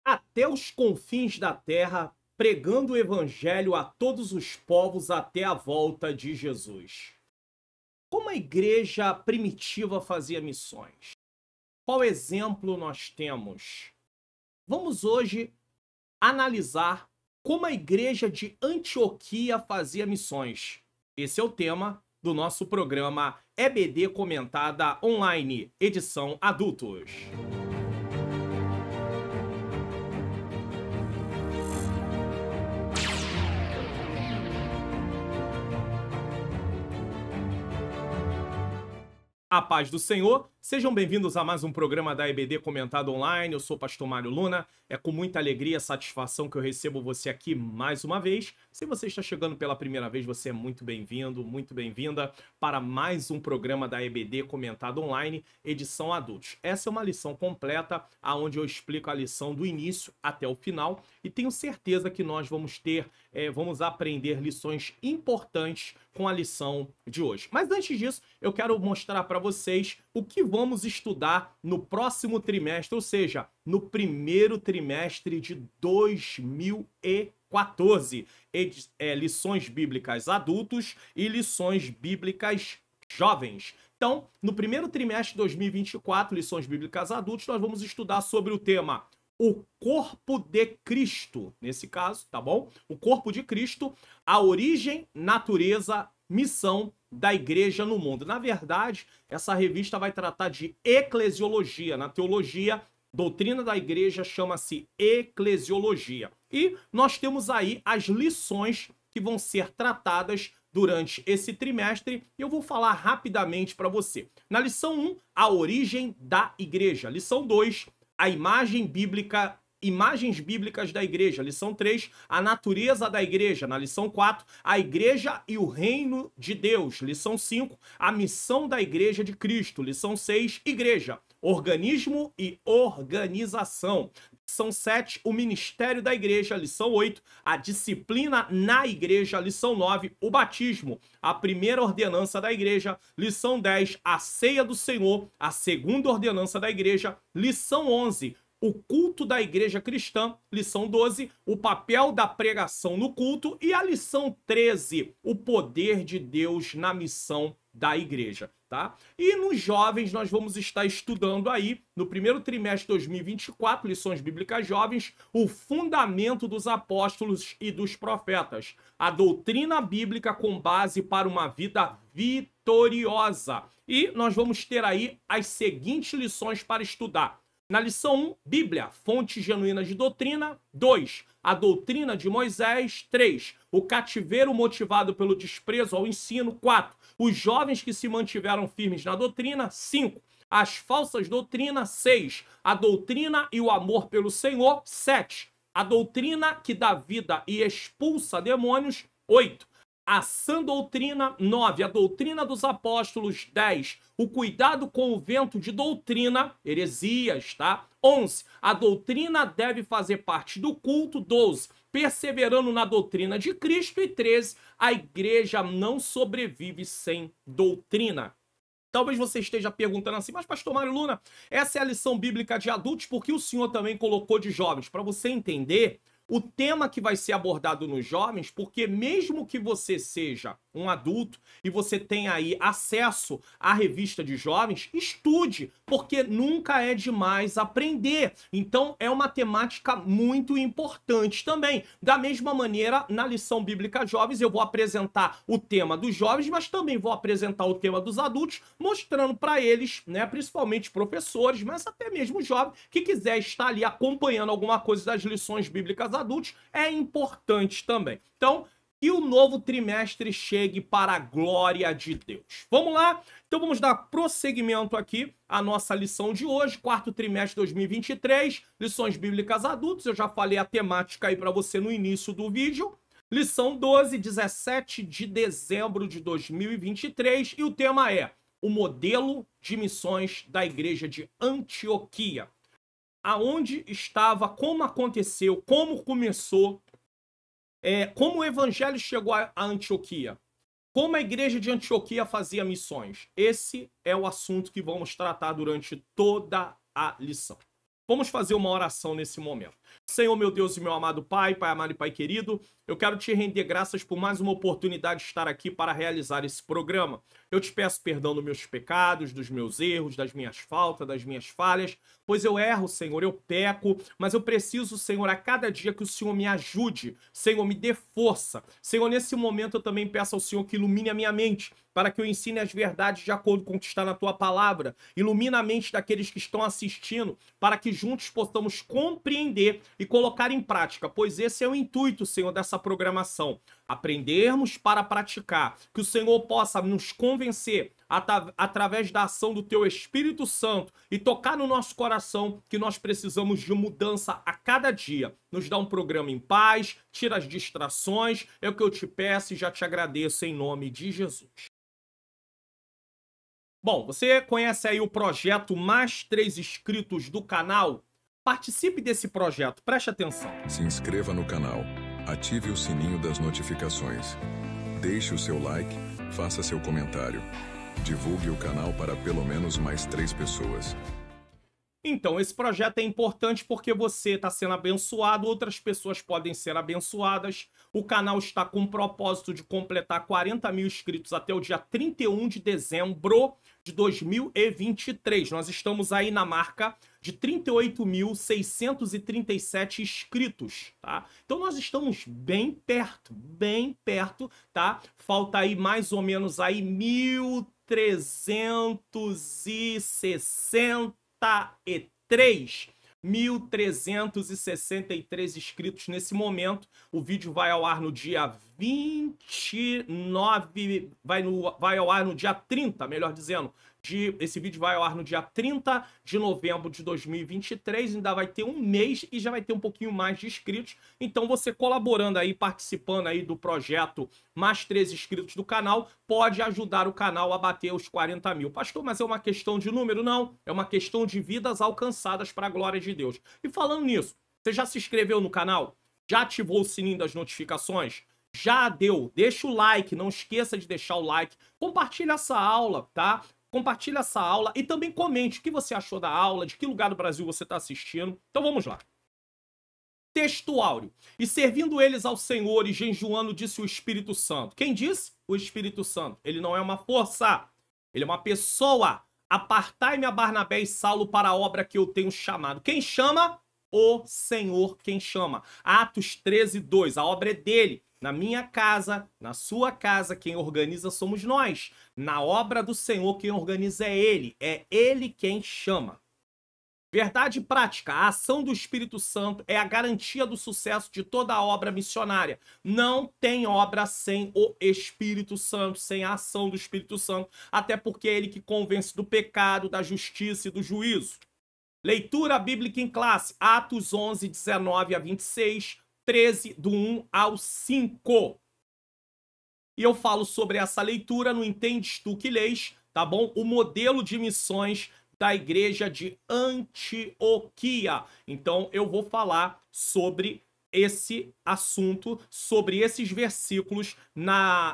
Até os confins da terra, pregando o evangelho a todos os povos até a volta de Jesus. Como a igreja primitiva fazia missões? Qual exemplo nós temos? Vamos hoje analisar como a igreja de Antioquia fazia missões. Esse é o tema do nosso programa EBD Comentada Online, edição adultos. A paz do Senhor, sejam bem-vindos a mais um programa da EBD Comentado Online. Eu sou o pastor Mário Luna, é com muita alegria e satisfação que eu recebo você aqui mais uma vez. Se você está chegando pela primeira vez, você é muito bem-vindo, muito bem-vinda para mais um programa da EBD Comentado Online, edição adultos. Essa é uma lição completa, onde eu explico a lição do início até o final e tenho certeza que nós vamos aprender lições importantes com a lição de hoje. Mas antes disso, eu quero mostrar para vocês o que vamos estudar no próximo trimestre, ou seja, no primeiro trimestre de 2014. Lições bíblicas adultos e lições bíblicas jovens. Então, no primeiro trimestre de 2024, lições bíblicas adultos, nós vamos estudar sobre o tema o corpo de Cristo, nesse caso, tá bom? O corpo de Cristo, a origem, natureza, missão da igreja no mundo. Na verdade, essa revista vai tratar de eclesiologia. Na teologia, doutrina da igreja chama-se eclesiologia. E nós temos aí as lições que vão ser tratadas durante esse trimestre. Eu vou falar rapidamente para você. Na lição 1, a origem da igreja. Lição 2, a imagens bíblicas da igreja. Lição 3, a natureza da igreja. Na lição 4, a igreja e o reino de Deus. Lição 5, a missão da igreja de Cristo. Lição 6, igreja, organismo e organização. Lição 7, o ministério da igreja. Lição 8, a disciplina na igreja. Lição 9, o batismo, a primeira ordenança da igreja. Lição 10, a ceia do Senhor, a segunda ordenança da igreja. Lição 11, o culto da igreja cristã. Lição 12, o papel da pregação no culto. E a lição 13, o poder de Deus na missão da igreja, tá? E nos jovens nós vamos estar estudando aí, no primeiro trimestre de 2024, lições bíblicas jovens, o fundamento dos apóstolos e dos profetas, a doutrina bíblica com base para uma vida vitoriosa. E nós vamos ter aí as seguintes lições para estudar. Na lição 1, Bíblia, fonte genuína de doutrina. 2, a doutrina de Moisés. 3, o cativeiro motivado pelo desprezo ao ensino. 4, os jovens que se mantiveram firmes na doutrina. 5, as falsas doutrinas. 6, a doutrina e o amor pelo Senhor. 7, a doutrina que dá vida e expulsa demônios. 8, a sã doutrina. 9, a doutrina dos apóstolos. 10, o cuidado com o vento de doutrina, heresias, tá? 11, a doutrina deve fazer parte do culto. 12, perseverando na doutrina de Cristo. E 13, a igreja não sobrevive sem doutrina. Talvez você esteja perguntando assim, mas pastor Mário Luna, essa é a lição bíblica de adultos, porque o senhor também colocou de jovens? Para você entender o tema que vai ser abordado nos jovens, porque mesmo que você seja um adulto e você tenha aí acesso à revista de jovens, estude, porque nunca é demais aprender. Então é uma temática muito importante também. Da mesma maneira, na lição bíblica jovens, eu vou apresentar o tema dos jovens, mas também vou apresentar o tema dos adultos, mostrando para eles, né, principalmente professores, mas até mesmo jovem, que quiser estar ali acompanhando alguma coisa das lições bíblicas adultos, é importante também. Então, que o novo trimestre chegue para a glória de Deus. Vamos lá? Então vamos dar prosseguimento aqui à nossa lição de hoje, quarto trimestre de 2023, lições bíblicas adultos. Eu já falei a temática aí para você no início do vídeo. Lição 12, 17 de dezembro de 2023, e o tema é o modelo de missões da igreja de Antioquia. Aonde estava, como aconteceu, como começou, como o evangelho chegou a Antioquia, como a igreja de Antioquia fazia missões. Esse é o assunto que vamos tratar durante toda a lição. Vamos fazer uma oração nesse momento. Senhor, meu Deus e meu amado Pai, Pai amado e Pai querido, eu quero te render graças por mais uma oportunidade de estar aqui para realizar esse programa. Eu te peço perdão dos meus pecados, dos meus erros, das minhas faltas, das minhas falhas, pois eu erro, Senhor, eu peco, mas eu preciso, Senhor, a cada dia que o Senhor me ajude, Senhor, me dê força. Senhor, nesse momento eu também peço ao Senhor que ilumine a minha mente, para que eu ensine as verdades de acordo com o que está na Tua palavra. Ilumina a mente daqueles que estão assistindo, para que juntos possamos compreender e colocar em prática, pois esse é o intuito, Senhor, dessa programação. Aprendermos para praticar, que o Senhor possa nos convencer através da ação do Teu Espírito Santo e tocar no nosso coração que nós precisamos de mudança a cada dia. Nos dá um programa em paz, tira as distrações, é o que eu te peço e já te agradeço em nome de Jesus. Bom, você conhece aí o projeto Mais 3 Inscritos do canal? Participe desse projeto, preste atenção. Se inscreva no canal, ative o sininho das notificações, deixe o seu like, faça seu comentário, divulgue o canal para pelo menos mais 3 pessoas. Então, esse projeto é importante porque você está sendo abençoado, outras pessoas podem ser abençoadas. O canal está com o propósito de completar 40 mil inscritos até o dia 31 de dezembro de 2023. Nós estamos aí na marca de 38.637 inscritos, tá? Então nós estamos bem perto, tá? Falta aí mais ou menos aí 1.363 inscritos nesse momento. O vídeo vai ao ar no dia 29, vai ao ar no dia 30, melhor dizendo. Esse vídeo vai ao ar no dia 30 de novembro de 2023, ainda vai ter um mês e já vai ter um pouquinho mais de inscritos. Então você colaborando aí, participando aí do projeto Mais 3 Inscritos do canal, pode ajudar o canal a bater os 40 mil. Pastor, mas é uma questão de número? Não, é uma questão de vidas alcançadas para a glória de Deus. E falando nisso, você já se inscreveu no canal? Já ativou o sininho das notificações? Já deu? Deixa o like, não esqueça de deixar o like. Compartilha essa aula, tá? Compartilha essa aula e também comente o que você achou da aula, de que lugar do Brasil você está assistindo. Então vamos lá. Texto áureo. E servindo eles ao Senhor e jejuando, disse o Espírito Santo. Quem disse? O Espírito Santo. Ele não é uma força, ele é uma pessoa. Apartai-me a Barnabé e Saulo para a obra que eu tenho chamado. Quem chama? O Senhor quem chama. Atos 13:2. A obra é dele. Na minha casa, na sua casa, quem organiza somos nós. Na obra do Senhor, quem organiza é Ele. É Ele quem chama. Verdade prática. A ação do Espírito Santo é a garantia do sucesso de toda a obra missionária. Não tem obra sem o Espírito Santo, sem a ação do Espírito Santo. Até porque é Ele que convence do pecado, da justiça e do juízo. Leitura bíblica em classe. Atos 11, 19 a 26. 13, do 1 ao 5. E eu falo sobre essa leitura no Entendes Tu que Lês, tá bom? O modelo de missões da igreja de Antioquia. Então eu vou falar sobre esse assunto, sobre esses versículos.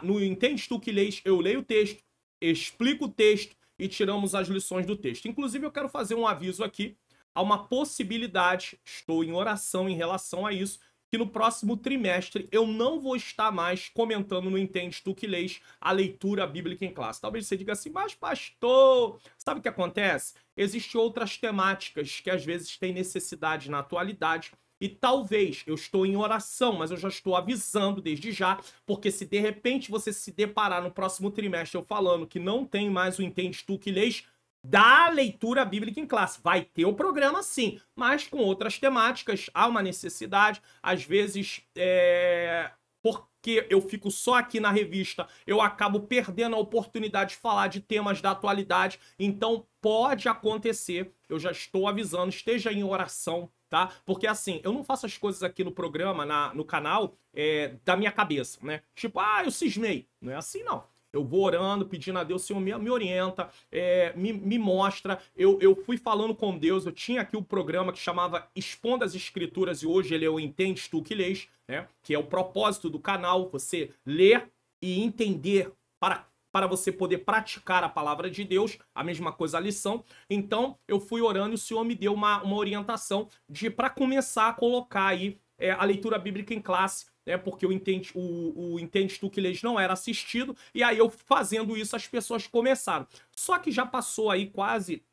No Entendes Tu que Lês, eu leio o texto, explico o texto e tiramos as lições do texto. Inclusive eu quero fazer um aviso aqui. Há uma possibilidade, estou em oração em relação a isso, que no próximo trimestre eu não vou estar mais comentando no Entende Tu que Lês a leitura bíblica em classe. Talvez você diga assim, mas pastor, sabe o que acontece? Existem outras temáticas que às vezes têm necessidade na atualidade e talvez eu estou em oração, mas eu já estou avisando desde já, porque se de repente você se deparar no próximo trimestre eu falando que não tem mais o Entende Tu que Lês da leitura bíblica em classe. Vai ter o programa sim, mas com outras temáticas. Há uma necessidade, às vezes, porque eu fico só aqui na revista, eu acabo perdendo a oportunidade de falar de temas da atualidade. Então pode acontecer, eu já estou avisando, esteja em oração, tá? Porque assim, eu não faço as coisas aqui no programa, no canal, da minha cabeça, né? Tipo, eu cismei. Não é assim não. Eu vou orando, pedindo a Deus, Senhor, me orienta, me mostra. Eu fui falando com Deus, eu tinha aqui o programa que chamava Expondo as Escrituras, e hoje ele é o Entendes Tu que Lês, né? Que é o propósito do canal, você ler e entender para para você poder praticar a palavra de Deus, a mesma coisa a lição. Então, eu fui orando e o Senhor me deu uma orientação para começar a colocar aí a leitura bíblica em classe, né? Porque o Entende Tu que Lês não era assistido, e aí eu fazendo isso as pessoas começaram. Só que já passou aí quase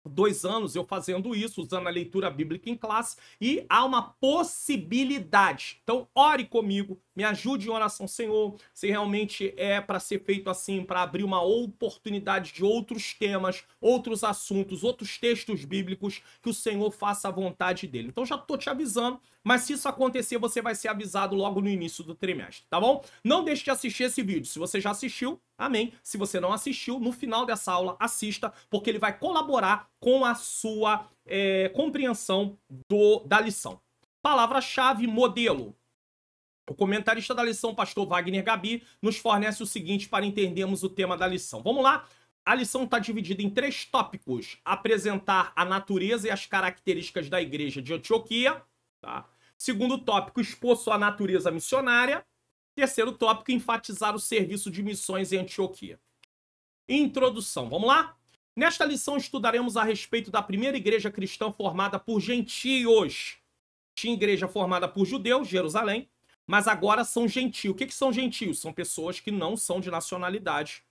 2 anos eu fazendo isso, usando a leitura bíblica em classe, e há uma possibilidade. Então, ore comigo, me ajude em oração, Senhor, se realmente é para ser feito assim, para abrir uma oportunidade de outros temas, outros assuntos, outros textos bíblicos, que o Senhor faça a vontade dele. Então, já estou te avisando, mas se isso acontecer, você vai ser avisado logo no início do trimestre, tá bom? Não deixe de assistir esse vídeo. Se você já assistiu, amém. Se você não assistiu, no final dessa aula, assista, porque ele vai colaborar com a sua compreensão da lição. Palavra-chave, modelo. O comentarista da lição, pastor Wagner Gabi, nos fornece o seguinte para entendermos o tema da lição. Vamos lá? A lição está dividida em 3 tópicos. Apresentar a natureza e as características da igreja de Antioquia. Tá? Segundo tópico, expor sua natureza missionária. Terceiro tópico, enfatizar o serviço de missões em Antioquia. Introdução, vamos lá? Nesta lição estudaremos a respeito da primeira igreja cristã formada por gentios. Tinha igreja formada por judeus, Jerusalém, mas agora são gentios. O que são gentios? São pessoas que não são de nacionalidade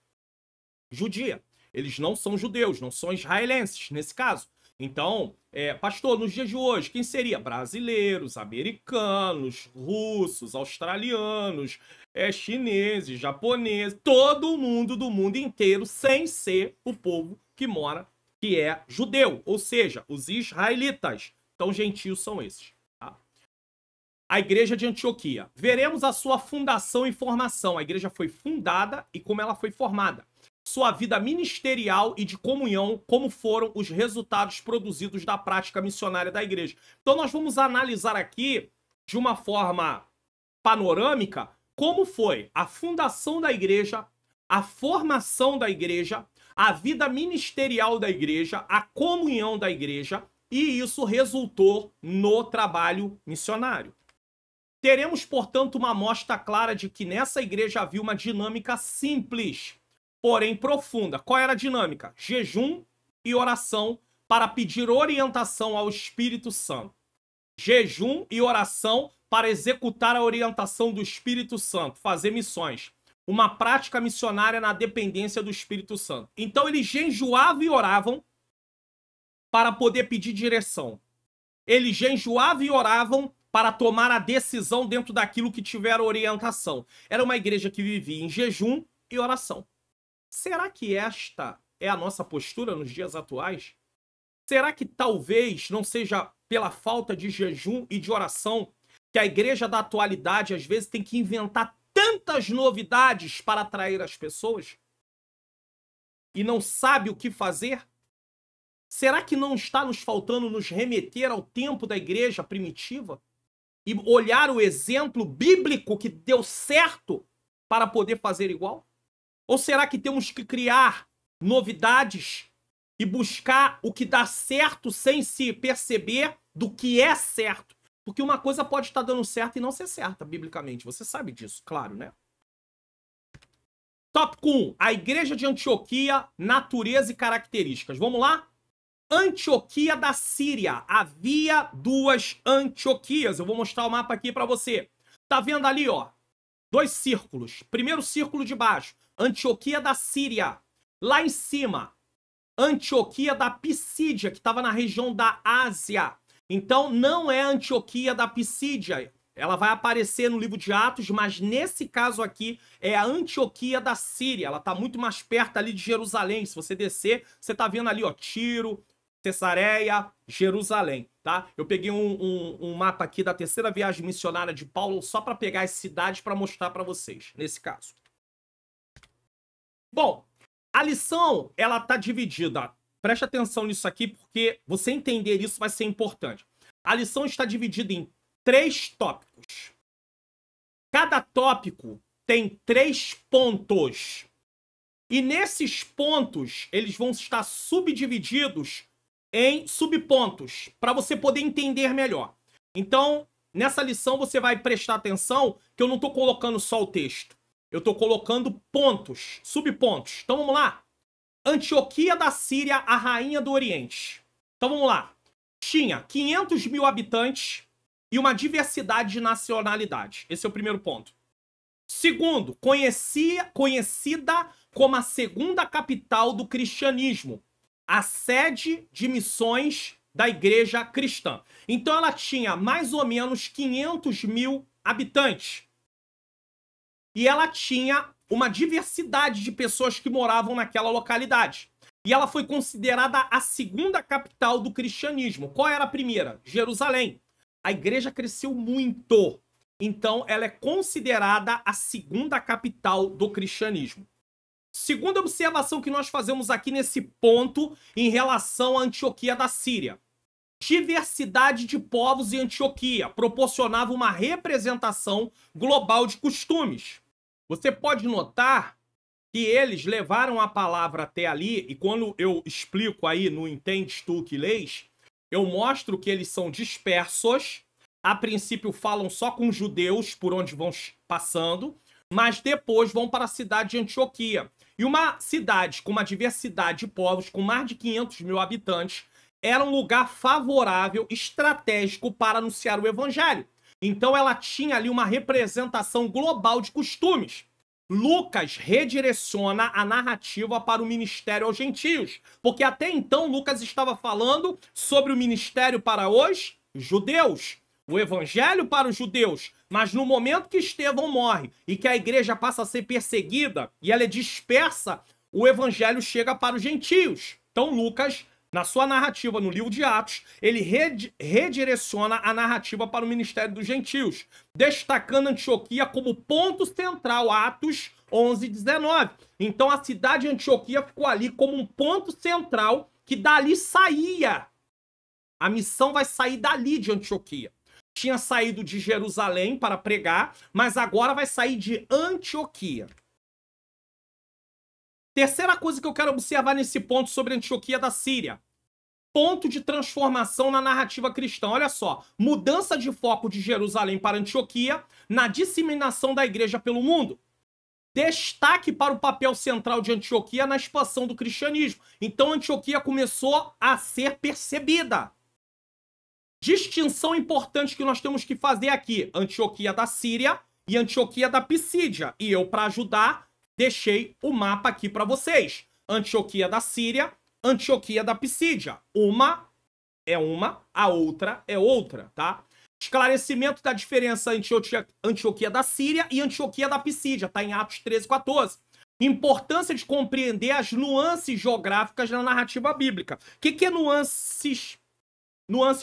judia. Eles não são judeus, não são israelenses, nesse caso. Então, pastor, nos dias de hoje, quem seria? Brasileiros, americanos, russos, australianos, chineses, japoneses, todo mundo do mundo inteiro, sem ser o povo que mora, que é judeu, ou seja, os israelitas. Então, gentios são esses. Tá? A igreja de Antioquia. Veremos a sua fundação e formação. A igreja foi fundada e como ela foi formada. Sua vida ministerial e de comunhão, como foram os resultados produzidos da prática missionária da igreja. Então nós vamos analisar aqui, de uma forma panorâmica, como foi a fundação da igreja, a formação da igreja, a vida ministerial da igreja, a comunhão da igreja, e isso resultou no trabalho missionário. Teremos, portanto, uma amostra clara de que nessa igreja havia uma dinâmica simples, porém profunda. Qual era a dinâmica? Jejum e oração para pedir orientação ao Espírito Santo. Jejum e oração para executar a orientação do Espírito Santo, fazer missões. Uma prática missionária na dependência do Espírito Santo. Então eles jejuavam e oravam para poder pedir direção. Eles jejuavam e oravam para tomar a decisão dentro daquilo que tiver orientação. Era uma igreja que vivia em jejum e oração. Será que esta é a nossa postura nos dias atuais? Será que talvez não seja pela falta de jejum e de oração que a igreja da atualidade às vezes tem que inventar tantas novidades para atrair as pessoas? E não sabe o que fazer? Será que não está nos faltando nos remeter ao tempo da igreja primitiva? E olhar o exemplo bíblico que deu certo para poder fazer igual? Ou será que temos que criar novidades e buscar o que dá certo sem se perceber do que é certo? Porque uma coisa pode estar dando certo e não ser certa, biblicamente. Você sabe disso, claro, né? Tópico 1. A igreja de Antioquia, natureza e características. Vamos lá? Antioquia da Síria. Havia 2 Antioquias. Eu vou mostrar o mapa aqui para você. Tá vendo ali, ó? 2 círculos. Primeiro círculo de baixo. Antioquia da Síria. Lá em cima, Antioquia da Pisídia, que estava na região da Ásia. Então, não é Antioquia da Pisídia. Ela vai aparecer no livro de Atos, mas nesse caso aqui é a Antioquia da Síria. Ela está muito mais perto ali de Jerusalém. Se você descer, você está vendo ali, ó, Tiro, Cesareia, Jerusalém, tá? Eu peguei um mapa aqui da terceira viagem missionária de Paulo só para pegar as cidades para mostrar para vocês, nesse caso. Bom, a lição, ela tá dividida. Preste atenção nisso aqui, porque você entender isso vai ser importante. A lição está dividida em 3 tópicos. Cada tópico tem 3 pontos. E nesses pontos, eles vão estar subdivididos em subpontos, para você poder entender melhor. Então, nessa lição, você vai prestar atenção que eu não estou colocando só o texto. Eu tô colocando pontos, subpontos. Então vamos lá. Antioquia da Síria, a rainha do Oriente. Então vamos lá. Tinha 500 mil habitantes e uma diversidade de nacionalidades. Esse é o primeiro ponto. Segundo, conhecida como a segunda capital do cristianismo, a sede de missões da igreja cristã. Então ela tinha mais ou menos 500 mil habitantes. E ela tinha uma diversidade de pessoas que moravam naquela localidade. E ela foi considerada a segunda capital do cristianismo. Qual era a primeira? Jerusalém. A igreja cresceu muito. Então, ela é considerada a segunda capital do cristianismo. Segunda observação que nós fazemos aqui nesse ponto em relação à Antioquia da Síria. Diversidade de povos em Antioquia proporcionava uma representação global de costumes. Você pode notar que eles levaram a palavra até ali, e quando eu explico aí no Entendes Tu que Lês, eu mostro que eles são dispersos. A princípio falam só com judeus por onde vão passando, mas depois vão para a cidade de Antioquia. E uma cidade com uma diversidade de povos, com mais de 500 mil habitantes, era um lugar favorável, estratégico para anunciar o evangelho. Então ela tinha ali uma representação global de costumes. Lucas redireciona a narrativa para o ministério aos gentios, porque até então Lucas estava falando sobre o ministério para os judeus, o evangelho para os judeus, mas no momento que Estevão morre e que a igreja passa a ser perseguida e ela é dispersa, o evangelho chega para os gentios. Então Lucas, na sua narrativa no livro de Atos, ele redireciona a narrativa para o ministério dos gentios, destacando Antioquia como ponto central, Atos 11, 19. Então a cidade de Antioquia ficou ali como um ponto central que dali saía. A missão vai sair dali de Antioquia. Tinha saído de Jerusalém para pregar, mas agora vai sair de Antioquia. Terceira coisa que eu quero observar nesse ponto sobre Antioquia da Síria. Ponto de transformação na narrativa cristã. Olha só, mudança de foco de Jerusalém para Antioquia na disseminação da igreja pelo mundo. Destaque para o papel central de Antioquia na expansão do cristianismo. Então Antioquia começou a ser percebida. Distinção importante que nós temos que fazer aqui. Antioquia da Síria e Antioquia da Pisídia. E eu, para ajudar, deixei o mapa aqui para vocês. Antioquia da Síria, Antioquia da Pisídia. Uma é uma, a outra é outra, tá? Esclarecimento da diferença entre Antioquia da Síria e Antioquia da Pisídia. Tá em Atos 13, 14. Importância de compreender as nuances geográficas na narrativa bíblica. O que é nuances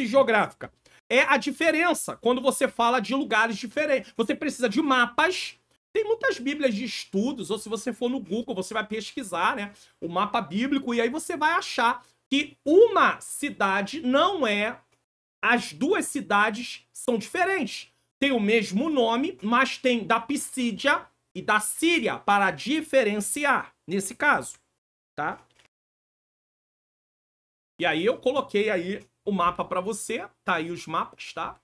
geográfica? É a diferença quando você fala de lugares diferentes. Você precisa de mapas. Tem muitas bíblias de estudos, ou se você for no Google, você vai pesquisar, né, o mapa bíblico, e aí você vai achar que uma cidade não é... As duas cidades são diferentes. Tem o mesmo nome, mas tem da Pisídia e da Síria para diferenciar, nesse caso, tá? E aí eu coloquei aí o mapa para você, tá aí os mapas, tá?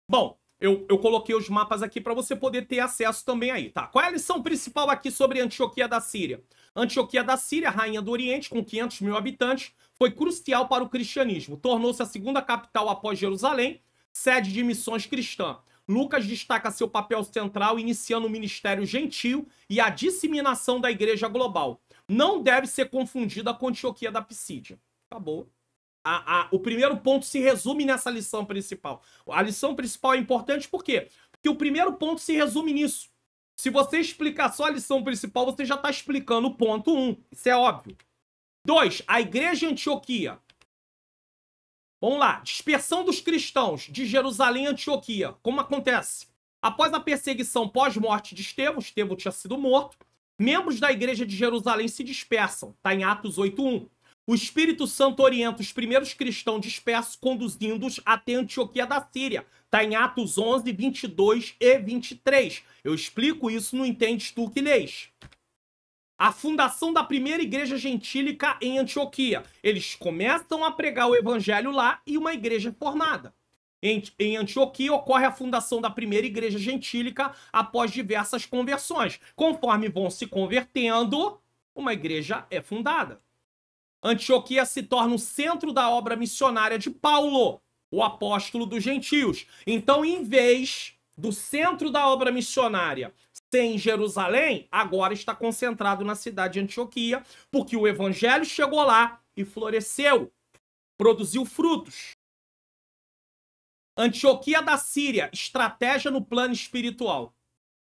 Bom, eu coloquei os mapas aqui para você poder ter acesso também aí, tá? Qual é a lição principal aqui sobre Antioquia da Síria? Antioquia da Síria, rainha do Oriente, com 500 mil habitantes, foi crucial para o cristianismo. Tornou-se a segunda capital após Jerusalém, sede de missões cristãs. Lucas destaca seu papel central, iniciando o ministério gentil e a disseminação da igreja global. Não deve ser confundida com Antioquia da Pisídia. Acabou. O primeiro ponto se resume nessa lição principal. A lição principal é importante por quê? Porque o primeiro ponto se resume nisso. Se você explicar só a lição principal, você já está explicando o ponto 1. Isso é óbvio. 2. A igreja de Antioquia. Vamos lá. Dispersão dos cristãos de Jerusalém e Antioquia. Como acontece? Após a perseguição pós-morte de Estevão tinha sido morto, membros da igreja de Jerusalém se dispersam. Está em Atos 8:1. O Espírito Santo orienta os primeiros cristãos dispersos, conduzindo-os até Antioquia da Síria. Está em Atos 11, 22 e 23. Eu explico isso no Entendes Tu que Lês. A fundação da primeira igreja gentílica em Antioquia. Eles começam a pregar o evangelho lá e uma igreja é formada. Em Antioquia ocorre a fundação da primeira igreja gentílica após diversas conversões. Conforme vão se convertendo, uma igreja é fundada. Antioquia se torna o centro da obra missionária de Paulo, o apóstolo dos gentios. Então, em vez do centro da obra missionária ser em Jerusalém, agora está concentrado na cidade de Antioquia, porque o evangelho chegou lá e floresceu, produziu frutos. Antioquia da Síria, estratégia no plano espiritual.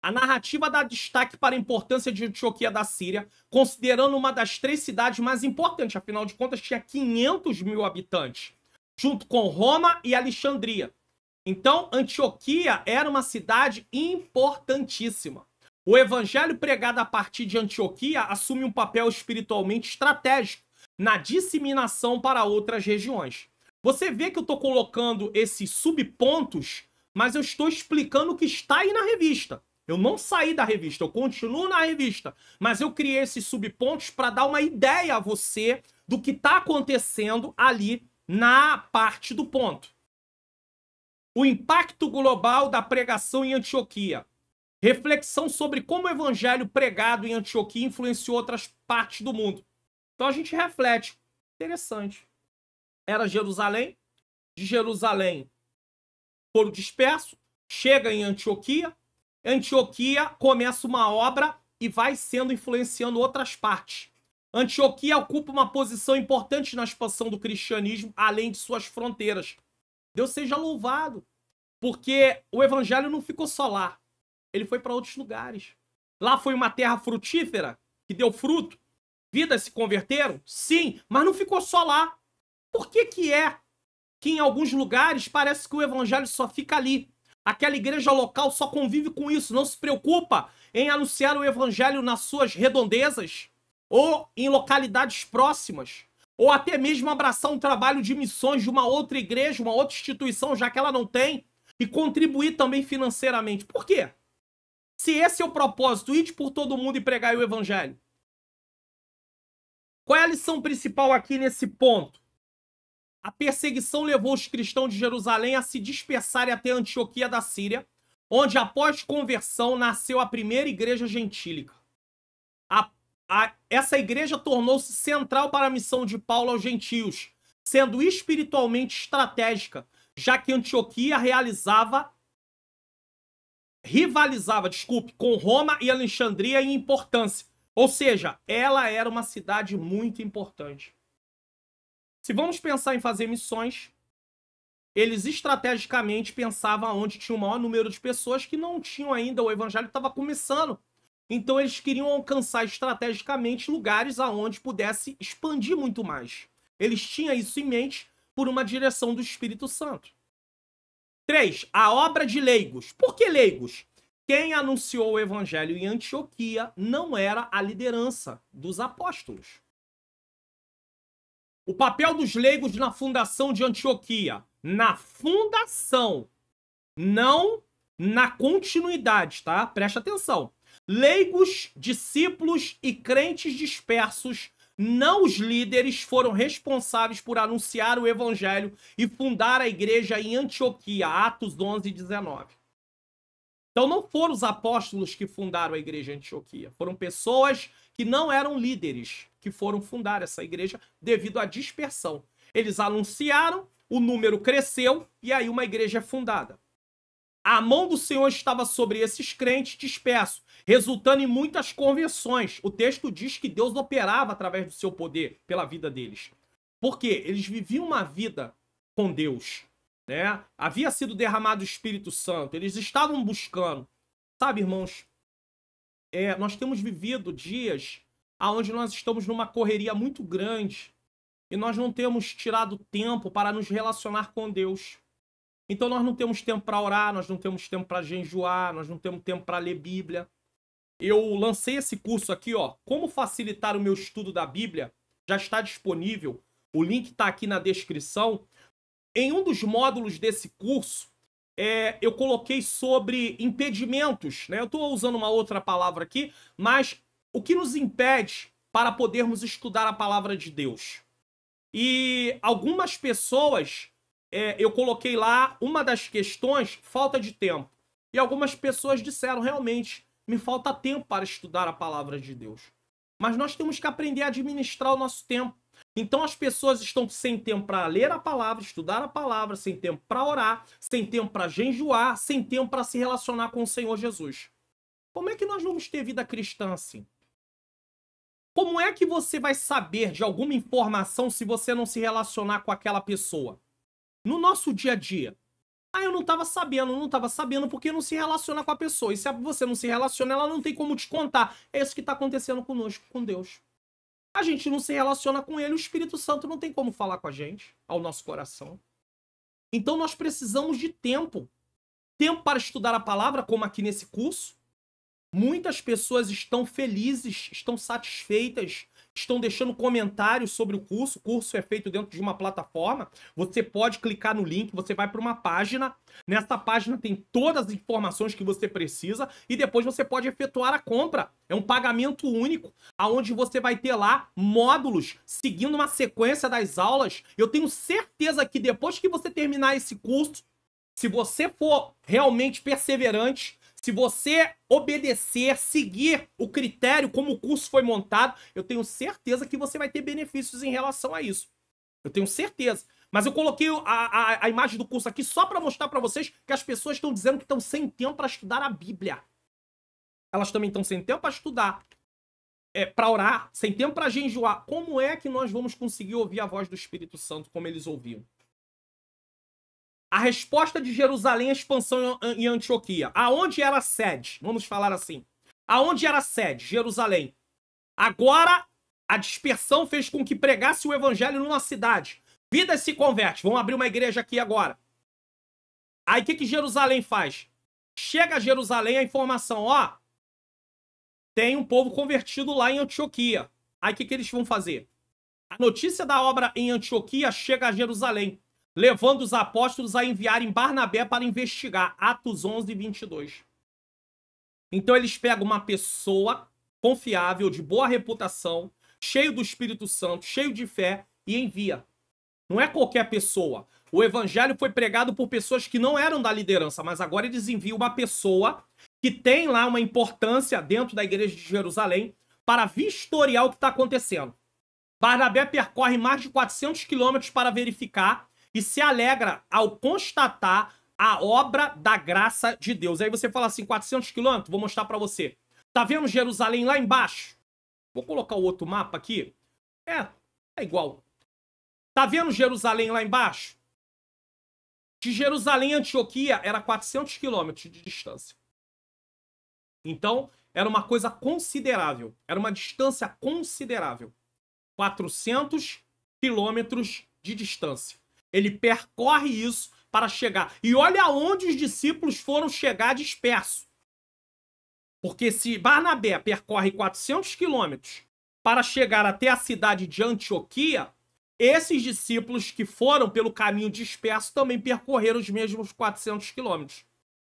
A narrativa dá destaque para a importância de Antioquia da Síria, considerando uma das 3 cidades mais importantes, afinal de contas tinha 500 mil habitantes, junto com Roma e Alexandria. Então, Antioquia era uma cidade importantíssima. O evangelho pregado a partir de Antioquia assume um papel espiritualmente estratégico na disseminação para outras regiões. Você vê que eu estou colocando esses subpontos, mas eu estou explicando o que está aí na revista. Eu não saí da revista, eu continuo na revista, mas eu criei esses subpontos para dar uma ideia a você do que está acontecendo ali na parte do ponto. O impacto global da pregação em Antioquia. Reflexão sobre como o evangelho pregado em Antioquia influenciou outras partes do mundo. Então a gente reflete. Interessante. Era Jerusalém. De Jerusalém foram dispersos. Chega em Antioquia. Antioquia começa uma obra e vai sendo influenciando outras partes. Antioquia ocupa uma posição importante na expansão do cristianismo, além de suas fronteiras. Deus seja louvado, porque o evangelho não ficou só lá. Ele foi para outros lugares. Lá foi uma terra frutífera, que deu fruto. Vidas se converteram? Sim, mas não ficou só lá. Por que que em alguns lugares parece que o evangelho só fica ali? Aquela igreja local só convive com isso, não se preocupa em anunciar o evangelho nas suas redondezas, ou em localidades próximas, ou até mesmo abraçar um trabalho de missões de uma outra igreja, uma outra instituição, já que ela não tem, e contribuir também financeiramente. Por quê? Se esse é o propósito, ide por todo mundo e pregar o evangelho. Qual é a lição principal aqui nesse ponto? A perseguição levou os cristãos de Jerusalém a se dispersarem até Antioquia da Síria, onde, após conversão, nasceu a primeira igreja gentílica. Essa igreja tornou-se central para a missão de Paulo aos gentios, sendo espiritualmente estratégica, já que Antioquia rivalizava com Roma e Alexandria em importância. Ou seja, ela era uma cidade muito importante. Se vamos pensar em fazer missões, eles estrategicamente pensavam onde tinha o maior número de pessoas que não tinham ainda, o evangelho estava começando. Então eles queriam alcançar estrategicamente lugares aonde pudesse expandir muito mais. Eles tinham isso em mente por uma direção do Espírito Santo. 3. A obra de leigos. Por que leigos? Quem anunciou o evangelho em Antioquia não era a liderança dos apóstolos. O papel dos leigos na fundação de Antioquia. Na fundação, não na continuidade, tá? Presta atenção. Leigos, discípulos e crentes dispersos, não os líderes, foram responsáveis por anunciar o evangelho e fundar a igreja em Antioquia, Atos 11, 19. Então não foram os apóstolos que fundaram a igreja em Antioquia, foram pessoas que não eram líderes que foram fundar essa igreja devido à dispersão. Eles anunciaram, o número cresceu e aí uma igreja é fundada. A mão do Senhor estava sobre esses crentes dispersos, resultando em muitas conversões. O texto diz que Deus operava através do seu poder pela vida deles. Por quê? Eles viviam uma vida com Deus, né? Havia sido derramado o Espírito Santo, eles estavam buscando. Sabe, irmãos, nós temos vivido dias onde nós estamos numa correria muito grande e nós não temos tirado tempo para nos relacionar com Deus. Então nós não temos tempo para orar, nós não temos tempo para jejuar, nós não temos tempo para ler Bíblia. Eu lancei esse curso aqui, ó, Como Facilitar o Meu Estudo da Bíblia, já está disponível, o link está aqui na descrição. Em um dos módulos desse curso, eu coloquei sobre impedimentos, né? Eu estou usando uma outra palavra aqui, mas o que nos impede para podermos estudar a palavra de Deus. E algumas pessoas eu coloquei lá uma das questões, falta de tempo. E algumas pessoas disseram, realmente, me falta tempo para estudar a palavra de Deus. Mas nós temos que aprender a administrar o nosso tempo. Então as pessoas estão sem tempo para ler a palavra, estudar a palavra, sem tempo para orar, sem tempo para jejuar, sem tempo para se relacionar com o Senhor Jesus. Como é que nós vamos ter vida cristã assim? Como é que você vai saber de alguma informação se você não se relacionar com aquela pessoa? No nosso dia a dia. Eu não estava sabendo porque não se relaciona com a pessoa. E se você não se relaciona, ela não tem como te contar. É isso que está acontecendo conosco, com Deus. A gente não se relaciona com ele, o Espírito Santo não tem como falar com a gente, ao nosso coração. Então nós precisamos de tempo. Tempo para estudar a palavra, como aqui nesse curso. Muitas pessoas estão felizes, estão satisfeitas, estão deixando comentários sobre o curso. O curso é feito dentro de uma plataforma. Você pode clicar no link, você vai para uma página. Nessa página tem todas as informações que você precisa e depois você pode efetuar a compra. É um pagamento único, onde você vai ter lá módulos seguindo uma sequência das aulas. Eu tenho certeza que depois que você terminar esse curso, se você for realmente perseverante, se você obedecer, seguir o critério como o curso foi montado, eu tenho certeza que você vai ter benefícios em relação a isso. Eu tenho certeza. Mas eu coloquei a imagem do curso aqui só para mostrar para vocês que as pessoas estão dizendo que estão sem tempo para estudar a Bíblia. Elas também estão sem tempo para estudar, para orar, sem tempo para jejuar. Como é que nós vamos conseguir ouvir a voz do Espírito Santo como eles ouviam? A resposta de Jerusalém à expansão em Antioquia. Aonde era a sede? Vamos falar assim. Aonde era a sede? Jerusalém. Agora, a dispersão fez com que pregasse o evangelho numa cidade. Vidas se convertem. Vamos abrir uma igreja aqui agora. Aí o que Jerusalém faz? Chega a Jerusalém a informação, tem um povo convertido lá em Antioquia. Aí o que eles vão fazer? A notícia da obra em Antioquia chega a Jerusalém, levando os apóstolos a enviarem Barnabé para investigar. Atos 11, 22. Então eles pegam uma pessoa confiável, de boa reputação, cheio do Espírito Santo, cheio de fé, e envia. Não é qualquer pessoa. O evangelho foi pregado por pessoas que não eram da liderança, mas agora eles enviam uma pessoa que tem lá uma importância dentro da igreja de Jerusalém para vistoriar o que está acontecendo. Barnabé percorre mais de 400 quilômetros para verificar e se alegra ao constatar a obra da graça de Deus. Aí você fala assim, 400 quilômetros? Vou mostrar para você. Tá vendo Jerusalém lá embaixo? Vou colocar o outro mapa aqui. É igual. Tá vendo Jerusalém lá embaixo? De Jerusalém a Antioquia era 400 quilômetros de distância. Então, era uma coisa considerável. Era uma distância considerável. 400 quilômetros de distância. Ele percorre isso para chegar. E olha onde os discípulos foram chegar dispersos. Porque se Barnabé percorre 400 quilômetros para chegar até a cidade de Antioquia, esses discípulos que foram pelo caminho disperso também percorreram os mesmos 400 quilômetros.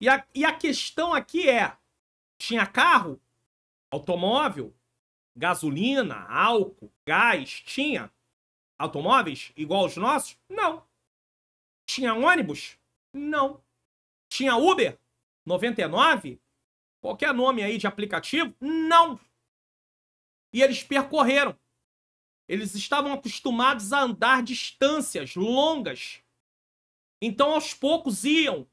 E a questão aqui é, tinha carro, automóvel, gasolina, álcool, gás, tinha automóveis igual aos nossos? Não. Tinha ônibus? Não. Tinha Uber? 99? Qualquer nome aí de aplicativo? Não. E eles percorreram. Eles estavam acostumados a andar distâncias longas. Então, aos poucos, iam.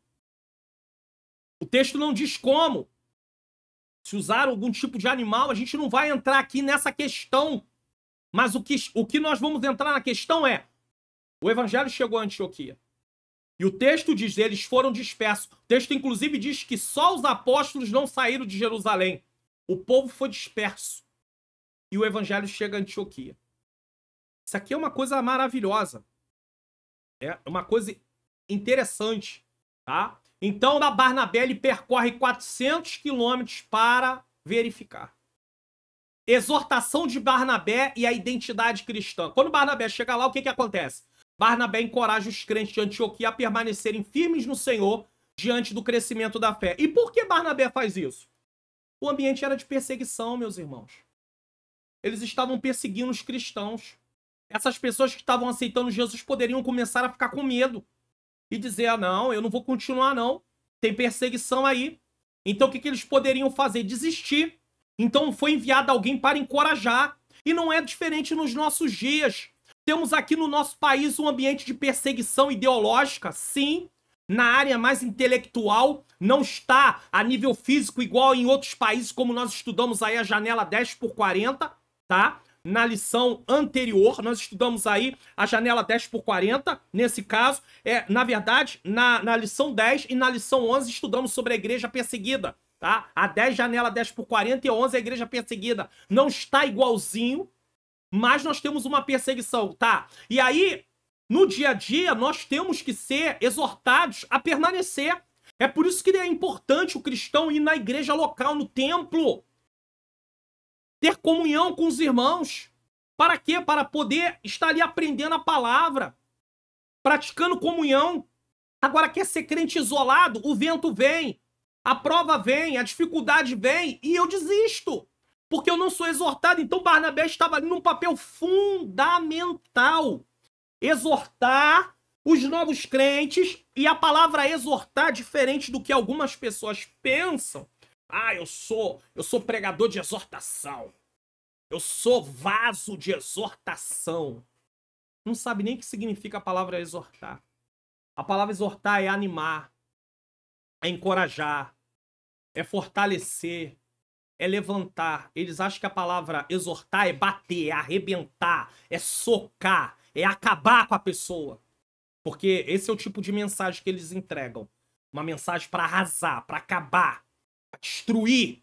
O texto não diz como. Se usaram algum tipo de animal, a gente não vai entrar aqui nessa questão. Mas o que nós vamos entrar na questão é, o evangelho chegou a Antioquia. E o texto diz, eles foram dispersos. O texto, inclusive, diz que só os apóstolos não saíram de Jerusalém. O povo foi disperso. E o evangelho chega a Antioquia. Isso aqui é uma coisa maravilhosa. É uma coisa interessante, tá? Então, da Barnabé, ele percorre 400 quilômetros para verificar. Exortação de Barnabé e a identidade cristã. Quando Barnabé chega lá, o que acontece? Barnabé encoraja os crentes de Antioquia a permanecerem firmes no Senhor diante do crescimento da fé. E por que Barnabé faz isso? O ambiente era de perseguição, meus irmãos. Eles estavam perseguindo os cristãos. Essas pessoas que estavam aceitando Jesus poderiam começar a ficar com medo. e dizer, ah, não, eu não vou continuar não, tem perseguição aí. Então o que eles poderiam fazer? Desistir. Então foi enviado alguém para encorajar. E não é diferente nos nossos dias. Temos aqui no nosso país um ambiente de perseguição ideológica, sim. Na área mais intelectual, não está a nível físico igual em outros países, como nós estudamos aí a janela 10x40, tá? Na lição anterior, nós estudamos aí a janela 10x40, nesse caso. Na verdade, na lição 10 e na lição 11 estudamos sobre a igreja perseguida, tá? A 10, janela 10x40 e a 11, a igreja perseguida. Não está igualzinho, mas nós temos uma perseguição, tá? E aí, no dia a dia, nós temos que ser exortados a permanecer. É por isso que é importante o cristão ir na igreja local, no templo. Ter comunhão com os irmãos. Para quê? Para poder estar ali aprendendo a palavra. Praticando comunhão. Agora, quer ser crente isolado? O vento vem. A prova vem. A dificuldade vem. E eu desisto. Porque eu não sou exortado. Então Barnabé estava ali num papel fundamental. Exortar os novos crentes. E a palavra exortar, diferente do que algumas pessoas pensam. Ah, eu sou pregador de exortação. Eu sou vaso de exortação. Não sabe nem o que significa a palavra exortar. A palavra exortar é animar, é encorajar, é fortalecer, é levantar. Eles acham que a palavra exortar é bater, é arrebentar, é socar, é acabar com a pessoa. Porque esse é o tipo de mensagem que eles entregam. Uma mensagem para arrasar, para acabar, para destruir.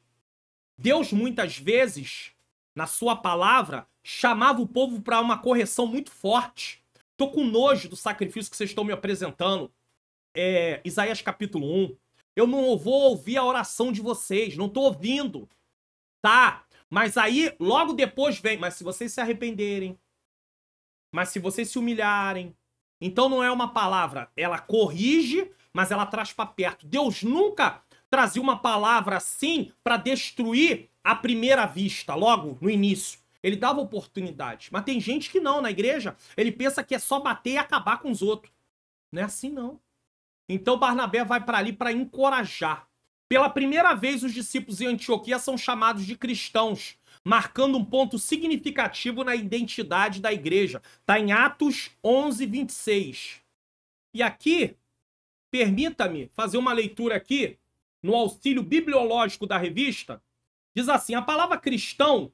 Deus, muitas vezes, na sua palavra, chamava o povo para uma correção muito forte. Tô com nojo do sacrifício que vocês estão me apresentando. Isaías capítulo 1. Eu não vou ouvir a oração de vocês, não tô ouvindo. Tá? Mas aí, logo depois vem, mas se vocês se arrependerem, mas se vocês se humilharem, então não é uma palavra, ela corrige, mas ela traz para perto. Deus nunca trazia uma palavra assim para destruir à primeira vista, logo no início. Ele dava oportunidade. Mas tem gente que não, na igreja, ele pensa que é só bater e acabar com os outros. Não é assim, não. Então Barnabé vai para ali para encorajar. Pela primeira vez, os discípulos em Antioquia são chamados de cristãos, marcando um ponto significativo na identidade da igreja. Está em Atos 11, 26. E aqui, permita-me fazer uma leitura aqui, no auxílio bibliológico da revista. Diz assim, a palavra cristão,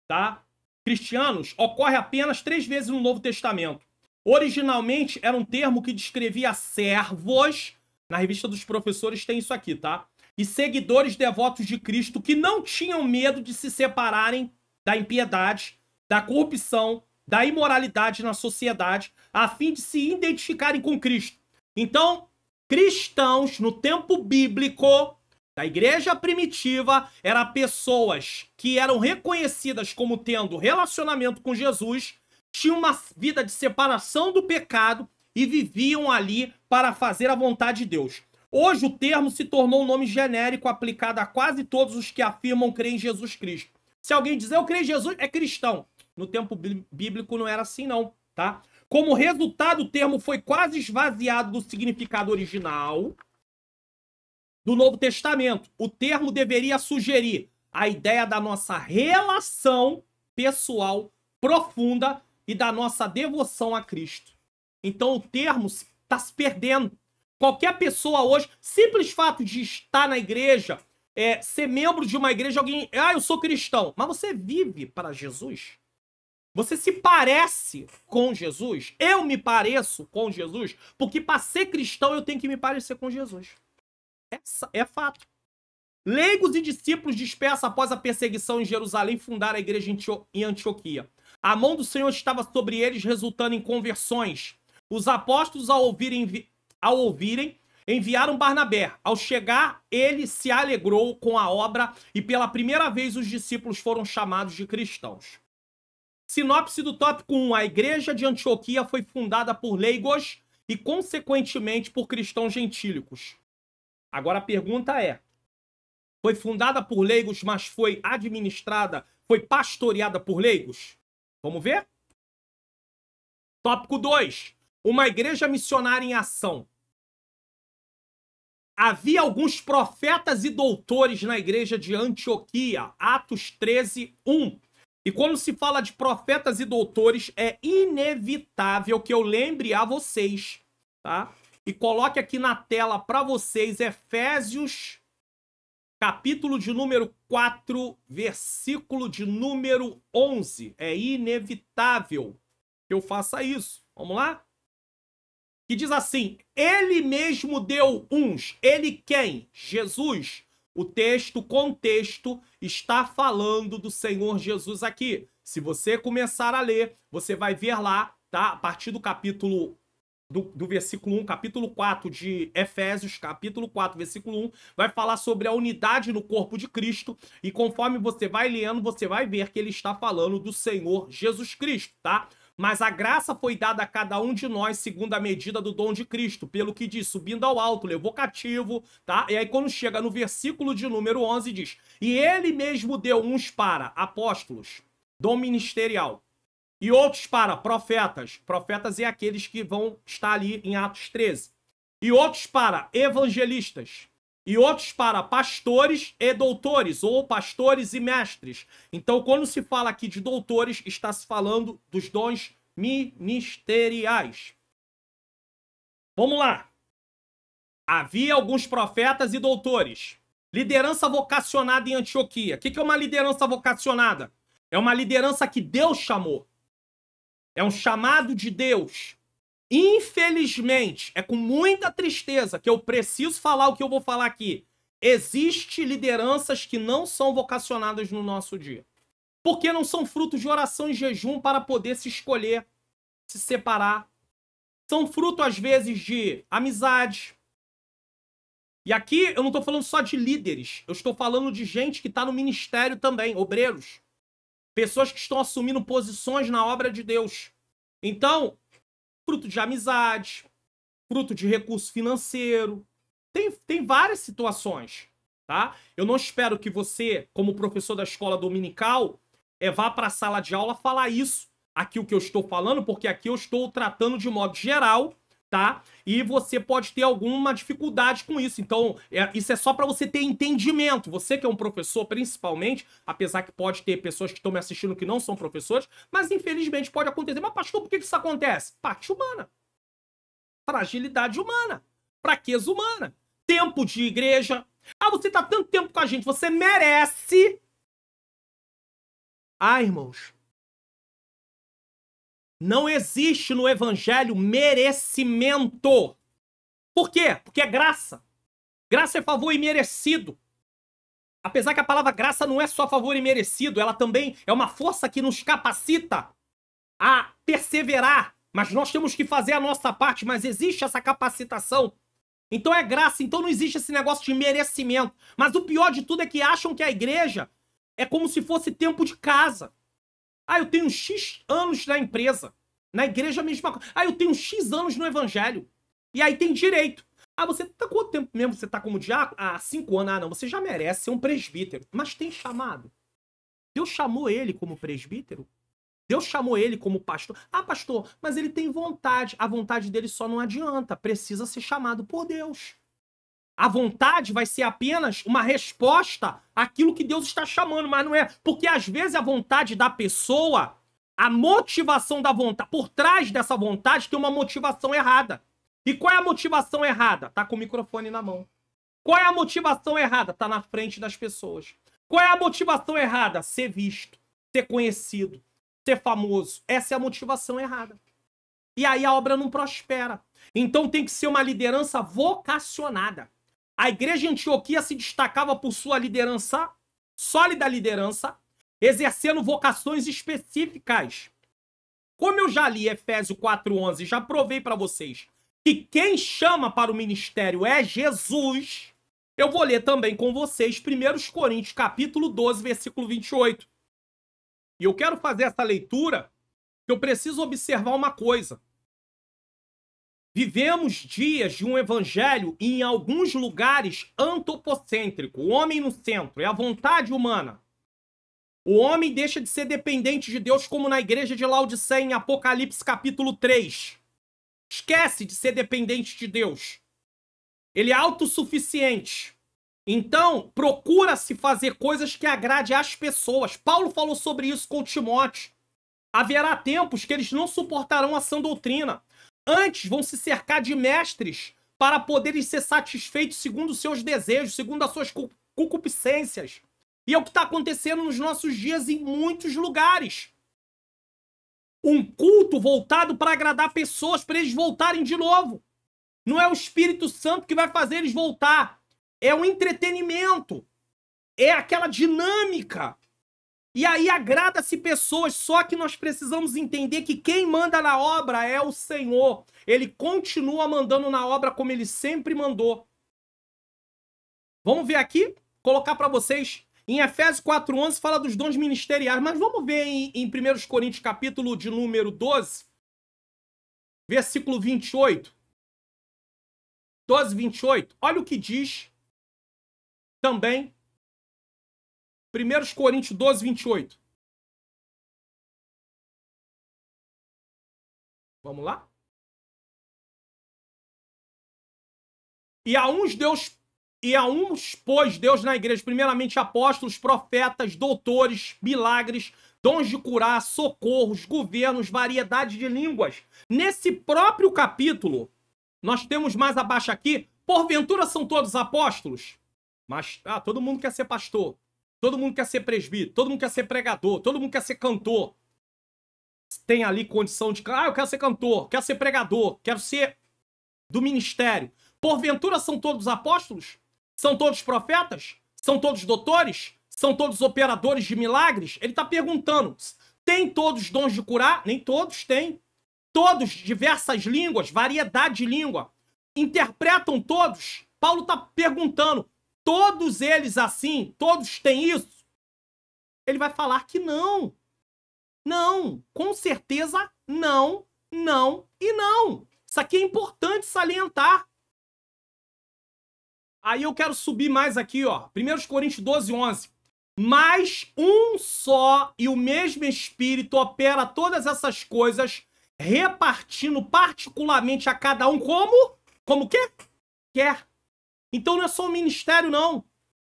tá? Cristianos, ocorre apenas 3 vezes no Novo Testamento. Originalmente, era um termo que descrevia servos, na revista dos professores tem isso aqui, tá? E seguidores devotos de Cristo que não tinham medo de se separarem da impiedade, da corrupção, da imoralidade na sociedade, a fim de se identificarem com Cristo. Então, cristãos, no tempo bíblico, da igreja primitiva, eram pessoas que eram reconhecidas como tendo relacionamento com Jesus, tinham uma vida de separação do pecado e viviam ali para fazer a vontade de Deus. Hoje o termo se tornou um nome genérico aplicado a quase todos os que afirmam crer em Jesus Cristo. Se alguém dizer eu creio em Jesus, é cristão. No tempo bíblico não era assim não, tá? Como resultado, o termo foi quase esvaziado do significado original do Novo Testamento. O termo deveria sugerir a ideia da nossa relação pessoal profunda e da nossa devoção a Cristo. Então o termo está se perdendo. Qualquer pessoa hoje, simples fato de estar na igreja, ser membro de uma igreja, alguém, eu sou cristão, mas você vive para Jesus? Você se parece com Jesus? Eu me pareço com Jesus? Porque para ser cristão eu tenho que me parecer com Jesus. É fato. Leigos e discípulos dispersos após a perseguição em Jerusalém fundaram a igreja em Antioquia. A mão do Senhor estava sobre eles, resultando em conversões. Os apóstolos, ao ouvirem, enviaram Barnabé. Ao chegar, ele se alegrou com a obra e pela primeira vez os discípulos foram chamados de cristãos. Sinopse do tópico 1. A igreja de Antioquia foi fundada por leigos e, consequentemente, por cristãos gentílicos. Agora a pergunta é, foi fundada por leigos, mas foi administrada, foi pastoreada por leigos? Vamos ver? Tópico 2. Uma igreja missionária em ação. Havia alguns profetas e doutores na igreja de Antioquia, Atos 13, 1. E quando se fala de profetas e doutores, é inevitável que eu lembre a vocês, tá? E coloque aqui na tela para vocês Efésios, capítulo de número 4, versículo de número 11. É inevitável que eu faça isso. Vamos lá? Que diz assim: ele mesmo deu uns. Ele quem? Jesus. O contexto, está falando do Senhor Jesus aqui. Se você começar a ler, você vai ver lá, tá? A partir do capítulo, do versículo 1, capítulo 4 de Efésios, capítulo 4, versículo 1, vai falar sobre a unidade no corpo de Cristo. E conforme você vai lendo, você vai ver que ele está falando do Senhor Jesus Cristo, tá? Mas a graça foi dada a cada um de nós segundo a medida do dom de Cristo, pelo que diz, subindo ao alto, levou cativo, tá? E aí quando chega no versículo de número 11 diz: e ele mesmo deu uns para apóstolos, dom ministerial, e outros para profetas. Profetas é aqueles que vão estar ali em Atos 13. E outros para evangelistas. E outros para pastores e doutores, ou pastores e mestres. Então, quando se fala aqui de doutores, está se falando dos dons ministeriais. Vamos lá. Havia alguns profetas e doutores. Liderança vocacionada em Antioquia. O que é uma liderança vocacionada? É uma liderança que Deus chamou. É um chamado de Deus. Infelizmente, é com muita tristeza que eu preciso falar o que eu vou falar aqui. Existem lideranças que não são vocacionadas no nosso dia. Porque não são frutos de oração e jejum para poder se escolher, se separar. São fruto, às vezes, de amizade. E aqui eu não estou falando só de líderes. Eu estou falando de gente que está no ministério também, obreiros. Pessoas que estão assumindo posições na obra de Deus. Então, fruto de amizade, fruto de recurso financeiro. Tem várias situações, tá? Eu não espero que você, como professor da escola dominical, vá para a sala de aula falar isso, aqui o que eu estou falando, porque aqui eu estou tratando de modo geral, tá? E você pode ter alguma dificuldade com isso. Então, isso é só para você ter entendimento. Você que é um professor, principalmente, apesar que pode ter pessoas que estão me assistindo que não são professores, mas infelizmente pode acontecer. Mas, pastor, por que isso acontece? Parte humana. Fragilidade humana. Fraqueza humana. Tempo de igreja. Ah, você tá tanto tempo com a gente, você merece. Ah, irmãos. Não existe no evangelho merecimento. Por quê? Porque é graça. Graça é favor imerecido. Apesar que a palavra graça não é só favor imerecido, ela também é uma força que nos capacita a perseverar. Mas nós temos que fazer a nossa parte, mas existe essa capacitação. Então é graça, então não existe esse negócio de merecimento. Mas o pior de tudo é que acham que a igreja é como se fosse tempo de casa. Ah, eu tenho X anos na empresa. Na igreja a mesma coisa. Ah, eu tenho X anos no evangelho. E aí tem direito. Ah, você tá quanto tempo mesmo? Você tá como diácono? Ah, 5 anos. Ah, não, você já merece ser um presbítero. Mas tem chamado. Deus chamou ele como presbítero? Deus chamou ele como pastor? Ah, pastor, mas ele tem vontade. A vontade dele só não adianta. Precisa ser chamado por Deus. A vontade vai ser apenas uma resposta àquilo que Deus está chamando, mas não é. Porque às vezes a vontade da pessoa, a motivação da vontade, por trás dessa vontade tem uma motivação errada. E qual é a motivação errada? Tá com o microfone na mão. Qual é a motivação errada? Tá na frente das pessoas. Qual é a motivação errada? Ser visto, ser conhecido, ser famoso. Essa é a motivação errada. E aí a obra não prospera. Então tem que ser uma liderança vocacionada. A igreja de Antioquia se destacava por sua liderança, sólida liderança, exercendo vocações específicas. Como eu já li Efésios 4:11, já provei para vocês que quem chama para o ministério é Jesus, eu vou ler também com vocês 1 Coríntios capítulo 12, versículo 28. E eu quero fazer essa leitura, que eu preciso observar uma coisa. Vivemos dias de um evangelho em alguns lugares antropocêntrico, o homem no centro, é a vontade humana. O homem deixa de ser dependente de Deus, como na igreja de Laodiceia, em Apocalipse capítulo 3. Esquece de ser dependente de Deus. Ele é autossuficiente. Então, procura-se fazer coisas que agrade às pessoas. Paulo falou sobre isso com Timóteo. Haverá tempos que eles não suportarão a sã doutrina. Antes, vão se cercar de mestres para poderem ser satisfeitos segundo os seus desejos, segundo as suas concupiscências. E é o que está acontecendo nos nossos dias em muitos lugares. Um culto voltado para agradar pessoas, para eles voltarem de novo. Não é o Espírito Santo que vai fazer eles voltar. É o entretenimento. É aquela dinâmica. E aí agrada-se pessoas, só que nós precisamos entender que quem manda na obra é o Senhor. Ele continua mandando na obra como ele sempre mandou. Vamos ver aqui, colocar para vocês. Em Efésios 4:11 fala dos dons ministeriais, mas vamos ver em 1 Coríntios capítulo de número 12, versículo 28. 12, 28. Olha o que diz também 1 Coríntios 12, 28. Vamos lá? E a uns pôs Deus na igreja, primeiramente apóstolos, profetas, doutores, milagres, dons de curar, socorros, governos, variedade de línguas. Nesse próprio capítulo, nós temos mais abaixo aqui, porventura são todos apóstolos? Mas todo mundo quer ser pastor, todo mundo quer ser presbítero, todo mundo quer ser pregador, todo mundo quer ser cantor. Tem ali condição de, eu quero ser cantor, quero ser pregador, quero ser do ministério. Porventura são todos apóstolos? São todos profetas? São todos doutores? São todos operadores de milagres? Ele está perguntando, tem todos dons de curar? Nem todos têm. Todos diversas línguas, variedade de língua. Interpretam todos? Paulo está perguntando, todos eles assim, todos têm isso? Ele vai falar que não. Não, com certeza não, não e não. Isso aqui é importante salientar. Aí eu quero subir mais aqui, ó. 1 Coríntios 12, 11. Mas um só e o mesmo Espírito opera todas essas coisas, repartindo particularmente a cada um como? Como quê? Quer. Então não é só o ministério, não.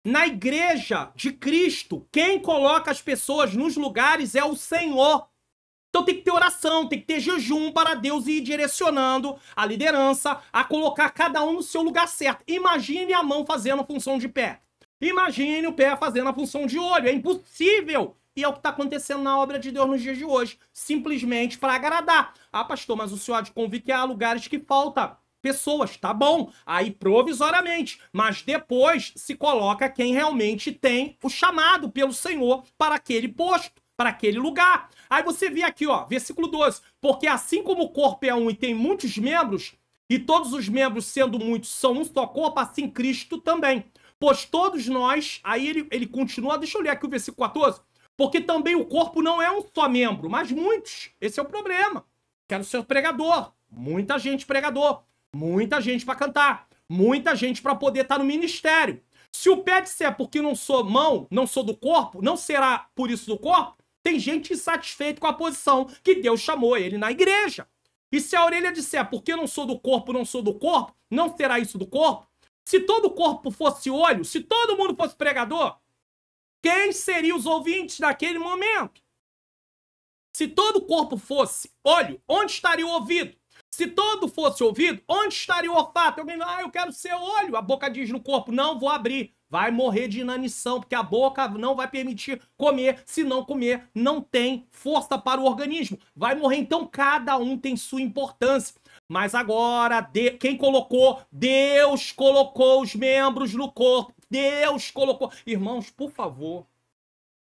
Na igreja de Cristo, quem coloca as pessoas nos lugares é o Senhor. Então tem que ter oração, tem que ter jejum para Deus ir direcionando a liderança a colocar cada um no seu lugar certo. Imagine a mão fazendo a função de pé. Imagine o pé fazendo a função de olho. É impossível. E é o que está acontecendo na obra de Deus nos dias de hoje. Simplesmente para agradar. Pastor, mas o senhor há de convir que há lugares que falta pessoas. Tá bom. Aí provisoriamente. Mas depois se coloca quem realmente tem o chamado pelo Senhor para aquele posto, para aquele lugar. Aí você vê aqui, ó, versículo 12. Porque assim como o corpo é um e tem muitos membros, e todos os membros, sendo muitos, são um só corpo, assim Cristo também. Pois todos nós, aí ele continua, deixa eu ler aqui o versículo 14. Porque também o corpo não é um só membro, mas muitos. Esse é o problema. Quero ser pregador. Muita gente pregador. Muita gente para cantar. Muita gente para poder estar no ministério. Se o pé disser porque não sou mão, não sou do corpo, não será por isso do corpo? Tem gente insatisfeita com a posição que Deus chamou ele na igreja. E se a orelha disser, porque não sou do corpo, não sou do corpo, não será isso do corpo? Se todo o corpo fosse olho, se todo mundo fosse pregador, quem seriam os ouvintes naquele momento? Se todo o corpo fosse olho, onde estaria o ouvido? Se todo fosse ouvido, onde estaria o olfato? Alguém, eu quero ser olho. A boca diz no corpo, não vou abrir. Vai morrer de inanição, porque a boca não vai permitir comer. Se não comer, não tem força para o organismo. Vai morrer, então cada um tem sua importância. Mas agora, quem colocou? Deus colocou os membros no corpo. Deus colocou. Irmãos, por favor,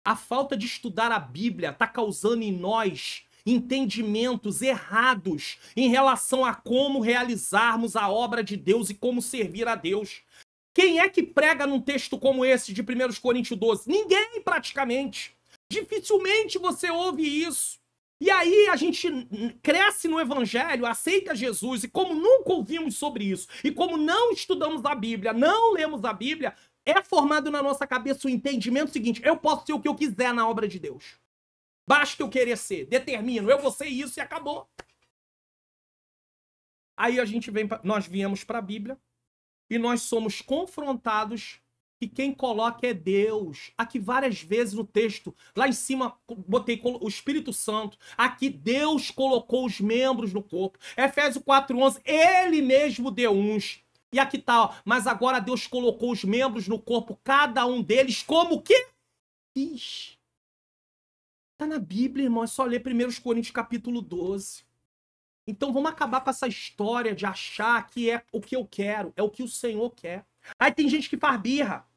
a falta de estudar a Bíblia está causando em nós entendimentos errados em relação a como realizarmos a obra de Deus e como servir a Deus. Quem é que prega num texto como esse de 1 Coríntios 12? Ninguém, praticamente. Dificilmente você ouve isso. E aí a gente cresce no evangelho, aceita Jesus, e como nunca ouvimos sobre isso, e como não estudamos a Bíblia, não lemos a Bíblia, é formado na nossa cabeça o entendimento seguinte: eu posso ser o que eu quiser na obra de Deus. Basta eu querer ser, determino, eu vou ser isso e acabou. Aí a gente nós viemos para a Bíblia e nós somos confrontados que quem coloca é Deus. Aqui várias vezes no texto, lá em cima botei o Espírito Santo. Aqui Deus colocou os membros no corpo. Efésios 4:11, ele mesmo deu uns. E aqui tá, ó, mas agora Deus colocou os membros no corpo, cada um deles como que quis. Tá na Bíblia, irmão, é só ler 1 Coríntios capítulo 12. Então vamos acabar com essa história de achar que é o que eu quero, é o que o Senhor quer. Aí tem gente que faz birra.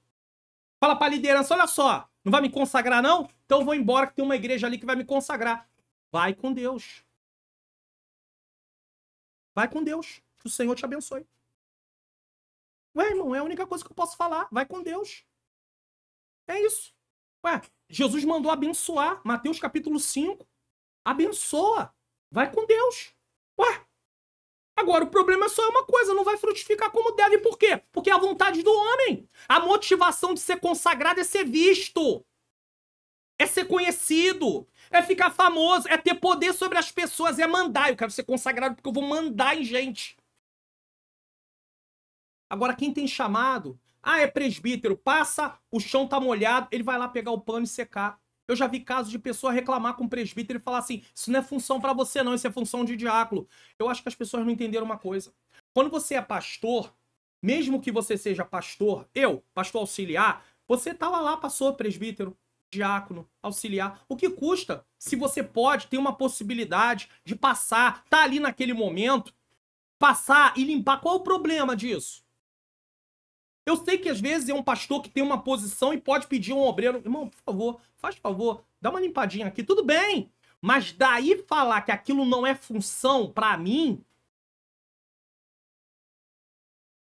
Fala pra liderança, olha só, não vai me consagrar não? Então eu vou embora que tem uma igreja ali que vai me consagrar. Vai com Deus. Vai com Deus. Que o Senhor te abençoe. Ué, irmão, é a única coisa que eu posso falar. Vai com Deus. É isso. Ué, Jesus mandou abençoar. Mateus capítulo 5. Abençoa. Vai com Deus. Ué. Agora, o problema é só uma coisa, não vai frutificar como deve. Por quê? Porque é a vontade do homem. A motivação de ser consagrado é ser visto. É ser conhecido. É ficar famoso. É ter poder sobre as pessoas. É mandar. Eu quero ser consagrado porque eu vou mandar em gente. Agora, quem tem chamado... Ah, é presbítero. Passa, o chão tá molhado. Ele vai lá pegar o pano e secar. Eu já vi casos de pessoa reclamar com o presbítero e falar assim, isso não é função pra você não, isso é função de diácono. Eu acho que as pessoas não entenderam uma coisa. Quando você é pastor, mesmo que você seja pastor, pastor auxiliar, você tava lá, passou presbítero, diácono, auxiliar. O que custa? Se você pode, tem uma possibilidade de passar, tá ali naquele momento, passar e limpar. Qual é o problema disso? Eu sei que às vezes é um pastor que tem uma posição e pode pedir um obreiro, irmão, por favor, faz favor, dá uma limpadinha aqui, tudo bem. Mas daí falar que aquilo não é função pra mim,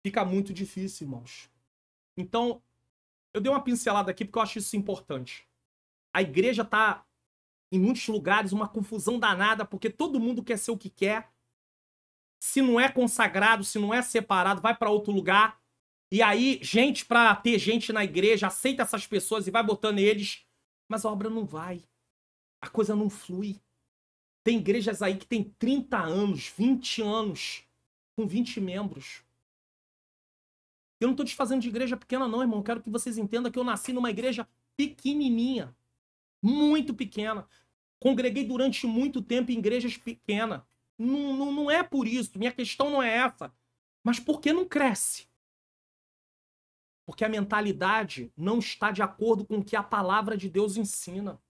fica muito difícil, irmãos. Então, eu dei uma pincelada aqui porque eu acho isso importante. A igreja tá, em muitos lugares, uma confusão danada, porque todo mundo quer ser o que quer. Se não é consagrado, se não é separado, vai pra outro lugar. E aí, gente, pra ter gente na igreja, aceita essas pessoas e vai botando eles. Mas a obra não vai. A coisa não flui. Tem igrejas aí que tem 30 anos, 20 anos, com 20 membros. Eu não tô desfazendo de igreja pequena não, irmão. Eu quero que vocês entendam que eu nasci numa igreja pequenininha. Muito pequena. Congreguei durante muito tempo em igrejas pequenas. Não é por isso. Minha questão não é essa. Mas por que não cresce? Porque a mentalidade não está de acordo com o que a palavra de Deus ensina.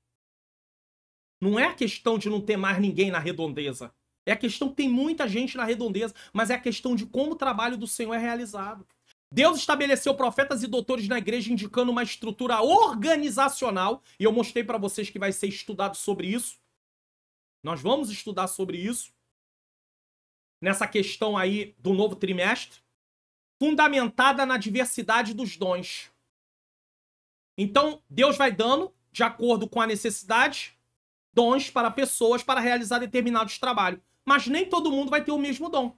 Não é a questão de não ter mais ninguém na redondeza. É a questão que tem muita gente na redondeza, mas é a questão de como o trabalho do Senhor é realizado. Deus estabeleceu profetas e doutores na igreja indicando uma estrutura organizacional, e eu mostrei para vocês que vai ser estudado sobre isso. Nós vamos estudar sobre isso nessa questão aí do novo trimestre. Fundamentada na diversidade dos dons. Então, Deus vai dando, de acordo com a necessidade, dons para pessoas para realizar determinados trabalhos. Mas nem todo mundo vai ter o mesmo dom.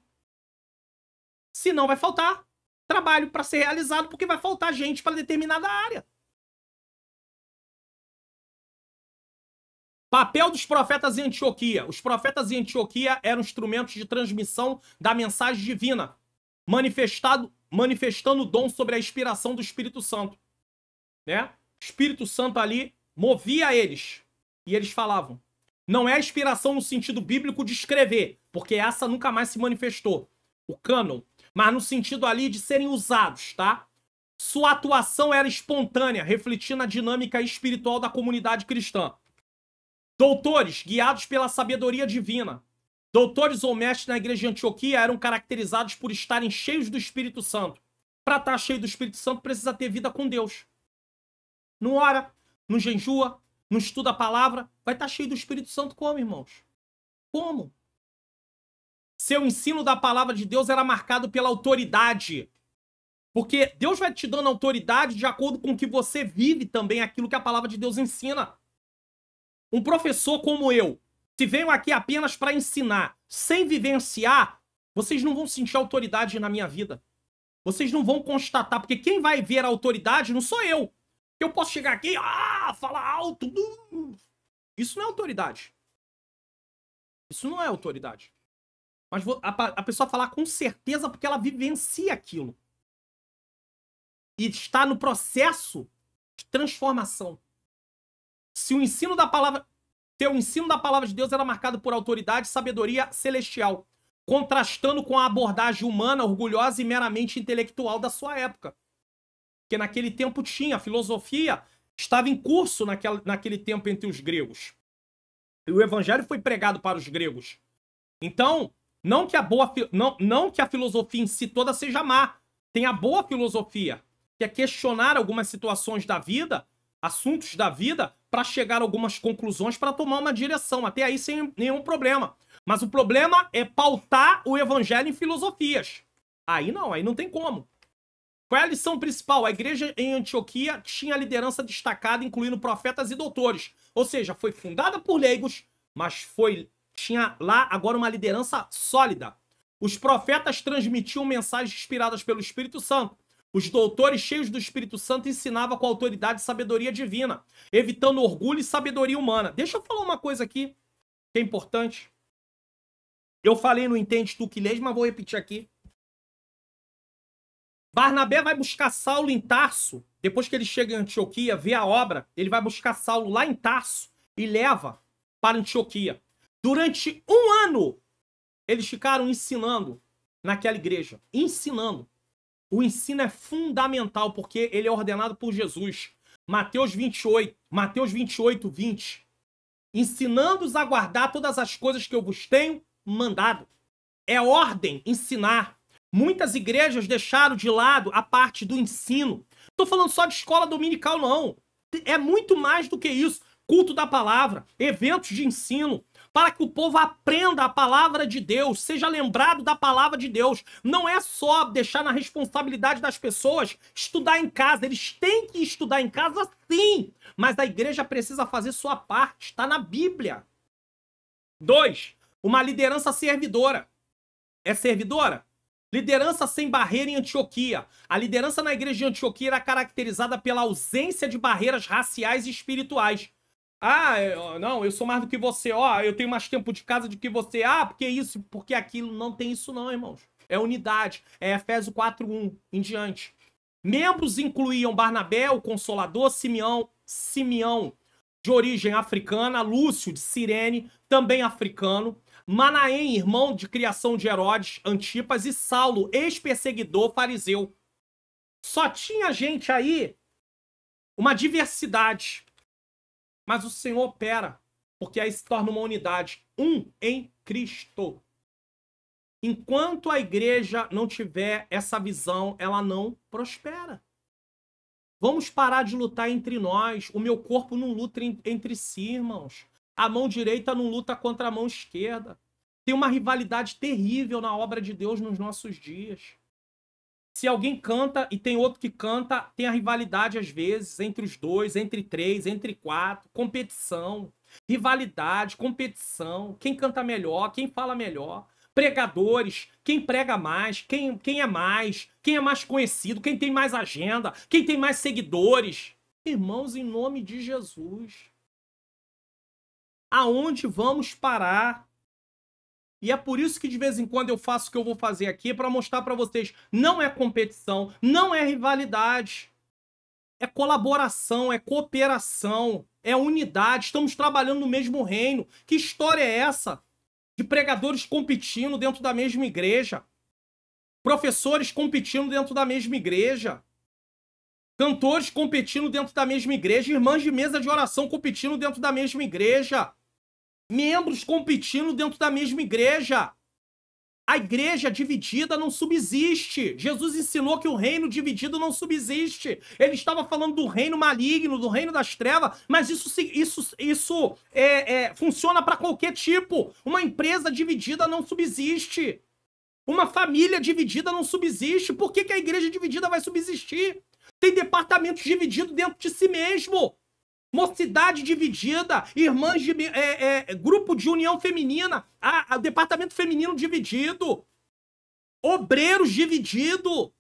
Senão vai faltar trabalho para ser realizado, porque vai faltar gente para determinada área. Papel dos profetas em Antioquia. Os profetas em Antioquia eram instrumentos de transmissão da mensagem divina, manifestando o dom sobre a inspiração do Espírito Santo. Né? O Espírito Santo ali movia eles. E eles falavam. Não é a inspiração no sentido bíblico de escrever, porque essa nunca mais se manifestou. O cânon. Mas no sentido ali de serem usados, tá? Sua atuação era espontânea, refletindo a dinâmica espiritual da comunidade cristã. Doutores, guiados pela sabedoria divina. Doutores ou mestres na igreja de Antioquia eram caracterizados por estarem cheios do Espírito Santo. Para estar cheio do Espírito Santo, precisa ter vida com Deus. Não ora, não jejua, não estuda a palavra. Vai estar cheio do Espírito Santo como, irmãos? Como? Seu ensino da palavra de Deus era marcado pela autoridade. Porque Deus vai te dando autoridade de acordo com o que você vive também aquilo que a palavra de Deus ensina. Um professor como eu, se venho aqui apenas para ensinar, sem vivenciar, vocês não vão sentir autoridade na minha vida. Vocês não vão constatar, porque quem vai ver a autoridade não sou eu. Eu posso chegar aqui, falar alto. Isso não é autoridade. Isso não é autoridade. Mas a pessoa falar com certeza porque ela vivencia aquilo. e está no processo de transformação. Se o ensino da palavra, teu ensino da palavra de Deus era marcado por autoridade e sabedoria celestial, contrastando com a abordagem humana, orgulhosa e meramente intelectual da sua época. Porque naquele tempo tinha, a filosofia estava em curso naquele tempo entre os gregos. E o evangelho foi pregado para os gregos. Então, não que a filosofia em si toda seja má. Tem a boa filosofia, que é questionar algumas situações da vida, assuntos da vida, para chegar a algumas conclusões, para tomar uma direção. Até aí sem nenhum problema. Mas o problema é pautar o evangelho em filosofias. Aí não tem como. Qual é a lição principal? A igreja em Antioquia tinha liderança destacada, incluindo profetas e doutores. Ou seja, foi fundada por leigos, mas tinha lá agora uma liderança sólida. Os profetas transmitiam mensagens inspiradas pelo Espírito Santo. Os doutores cheios do Espírito Santo ensinavam com autoridade e sabedoria divina, evitando orgulho e sabedoria humana. Deixa eu falar uma coisa aqui, que é importante. Eu falei no Entende Tu Que Lês, mas vou repetir aqui. Barnabé vai buscar Saulo em Tarso. Depois que ele chega em Antioquia, vê a obra, ele vai buscar Saulo lá em Tarso e leva para Antioquia. Durante 1 ano, eles ficaram ensinando naquela igreja. Ensinando. O ensino é fundamental, porque ele é ordenado por Jesus. Mateus 28, 20. Ensinando-os a guardar todas as coisas que eu vos tenho mandado. É ordem ensinar. Muitas igrejas deixaram de lado a parte do ensino. Estou falando só de escola dominical, não. É muito mais do que isso. Culto da palavra, eventos de ensino, para que o povo aprenda a palavra de Deus, seja lembrado da palavra de Deus. Não é só deixar na responsabilidade das pessoas estudar em casa. Eles têm que estudar em casa, sim. Mas a igreja precisa fazer sua parte. Está na Bíblia. 2. Uma liderança servidora. É servidora? Liderança sem barreira em Antioquia. A liderança na igreja de Antioquia era caracterizada pela ausência de barreiras raciais e espirituais. Não, eu sou mais do que você. Eu tenho mais tempo de casa do que você. Porque isso, porque aquilo. Não tem isso não, irmãos. É unidade. É Efésios 4:1 em diante. Membros incluíam Barnabé, o Consolador, Simeão, de origem africana, Lúcio, de Cirene, também africano, Manaém, irmão de criação de Herodes, Antipas, e Saulo, ex-perseguidor fariseu. Só tinha gente aí, uma diversidade. Mas o Senhor opera, porque aí se torna uma unidade. Um em Cristo. Enquanto a igreja não tiver essa visão, ela não prospera. Vamos parar de lutar entre nós. O meu corpo não luta entre si, irmãos. A mão direita não luta contra a mão esquerda. Tem uma rivalidade terrível na obra de Deus nos nossos dias. Se alguém canta e tem outro que canta, tem a rivalidade às vezes entre os dois, entre 3, entre 4. Competição, rivalidade, competição. Quem canta melhor, quem fala melhor. Pregadores, quem prega mais, quem é mais conhecido, quem tem mais agenda, quem tem mais seguidores. Irmãos, em nome de Jesus, aonde vamos parar? E é por isso que de vez em quando eu faço o que eu vou fazer aqui, para mostrar para vocês, não é competição, não é rivalidade, é colaboração, é cooperação, é unidade, estamos trabalhando no mesmo reino. Que história é essa? De pregadores competindo dentro da mesma igreja, professores competindo dentro da mesma igreja, cantores competindo dentro da mesma igreja, irmãs de mesa de oração competindo dentro da mesma igreja, membros competindo dentro da mesma igreja. A igreja dividida não subsiste. Jesus ensinou que o reino dividido não subsiste. Ele estava falando do reino maligno, do reino das trevas, mas isso funciona para qualquer tipo. Uma empresa dividida não subsiste. Uma família dividida não subsiste. Por que a igreja dividida vai subsistir? Tem departamentos divididos dentro de si mesmo. Mocidade dividida, irmãs de grupo de união feminina, departamento feminino dividido, obreiros dividido.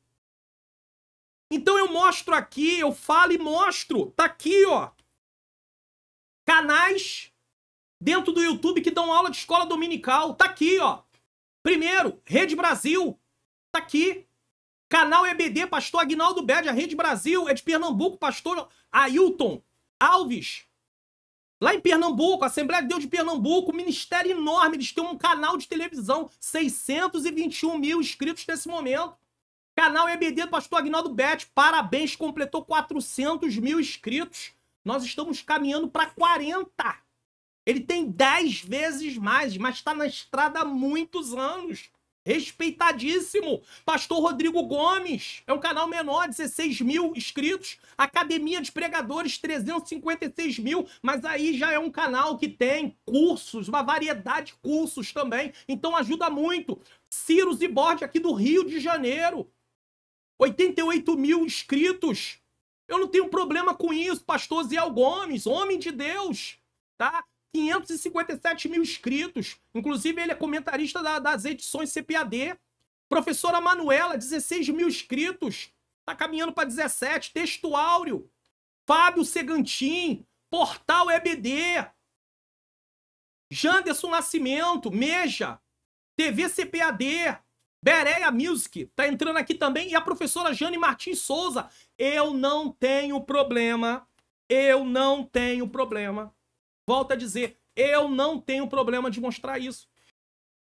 Então eu mostro aqui, eu falo e mostro. Tá aqui, ó. Canais dentro do YouTube que dão aula de escola dominical. Tá aqui, ó. Primeiro, Rede Brasil. Tá aqui. Canal EBD, pastor Aguinaldo Bede, a Rede Brasil, é de Pernambuco, pastor Ailton Alves. Lá em Pernambuco, Assembleia de Deus de Pernambuco, ministério enorme, eles têm um canal de televisão, 621 mil inscritos nesse momento. Canal EBD do pastor Aguinaldo Bede, parabéns, completou 400 mil inscritos. Nós estamos caminhando para 40. Ele tem 10 vezes mais, mas está na estrada há muitos anos. Respeitadíssimo. Pastor Rodrigo Gomes, é um canal menor, 16 mil inscritos. Academia de Pregadores, 356 mil. Mas aí já é um canal que tem cursos, uma variedade de cursos também. Então ajuda muito. Ciro Zibordi, aqui do Rio de Janeiro, 88 mil inscritos. Eu não tenho problema com isso. Pastor Ziel Gomes, homem de Deus, tá? 557 mil inscritos. Inclusive, ele é comentarista das edições CPAD. Professora Manuela, 16 mil inscritos. Tá caminhando para 17. Texto Áureo. Fábio Segantin. Portal EBD. Janderson Nascimento. Meja. TV CPAD. Bereia Music. Tá entrando aqui também. E a professora Jane Martins Souza. Eu não tenho problema. Eu não tenho problema. Volto a dizer, eu não tenho problema de mostrar isso.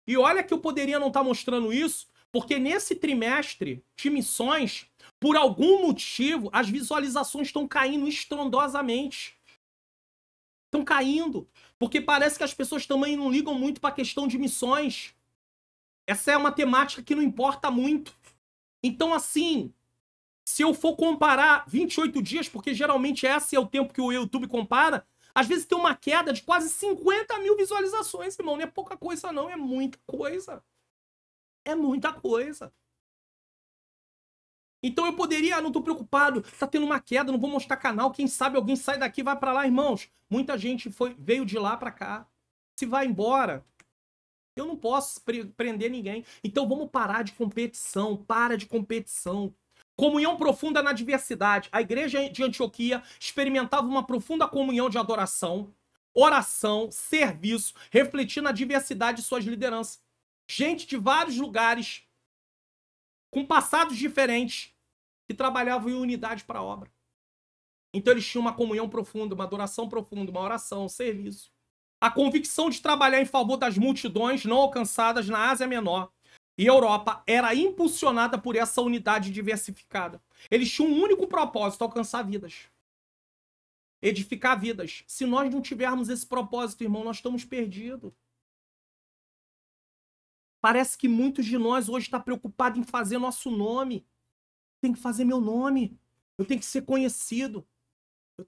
E olha que eu poderia não estar mostrando isso, porque nesse trimestre de missões, por algum motivo, as visualizações estão caindo estrondosamente. Estão caindo. Porque parece que as pessoas também não ligam muito para a questão de missões. Essa é uma temática que não importa muito. Então, assim, se eu for comparar 28 dias, porque geralmente esse é o tempo que o YouTube compara, às vezes tem uma queda de quase 50 mil visualizações, irmão. Não é pouca coisa, não. É muita coisa. É muita coisa. Então eu poderia, não tô preocupado, tá tendo uma queda, não vou mostrar canal. Quem sabe alguém sai daqui e vai pra lá, irmãos. Muita gente veio de lá pra cá. Se vai embora, eu não posso prender ninguém. Então vamos parar de competição. Para de competição. Comunhão profunda na diversidade. A igreja de Antioquia experimentava uma profunda comunhão de adoração, oração, serviço, refletindo a diversidade de suas lideranças. Gente de vários lugares, com passados diferentes, que trabalhavam em unidade para a obra. Então eles tinham uma comunhão profunda, uma adoração profunda, uma oração, um serviço. A convicção de trabalhar em favor das multidões não alcançadas na Ásia Menor e Europa era impulsionada por essa unidade diversificada. Eles tinham um único propósito: alcançar vidas. Edificar vidas. Se nós não tivermos esse propósito, irmão, nós estamos perdidos. Parece que muitos de nós hoje estão preocupados em fazer nosso nome. Tem que fazer meu nome. Eu tenho que ser conhecido. Eu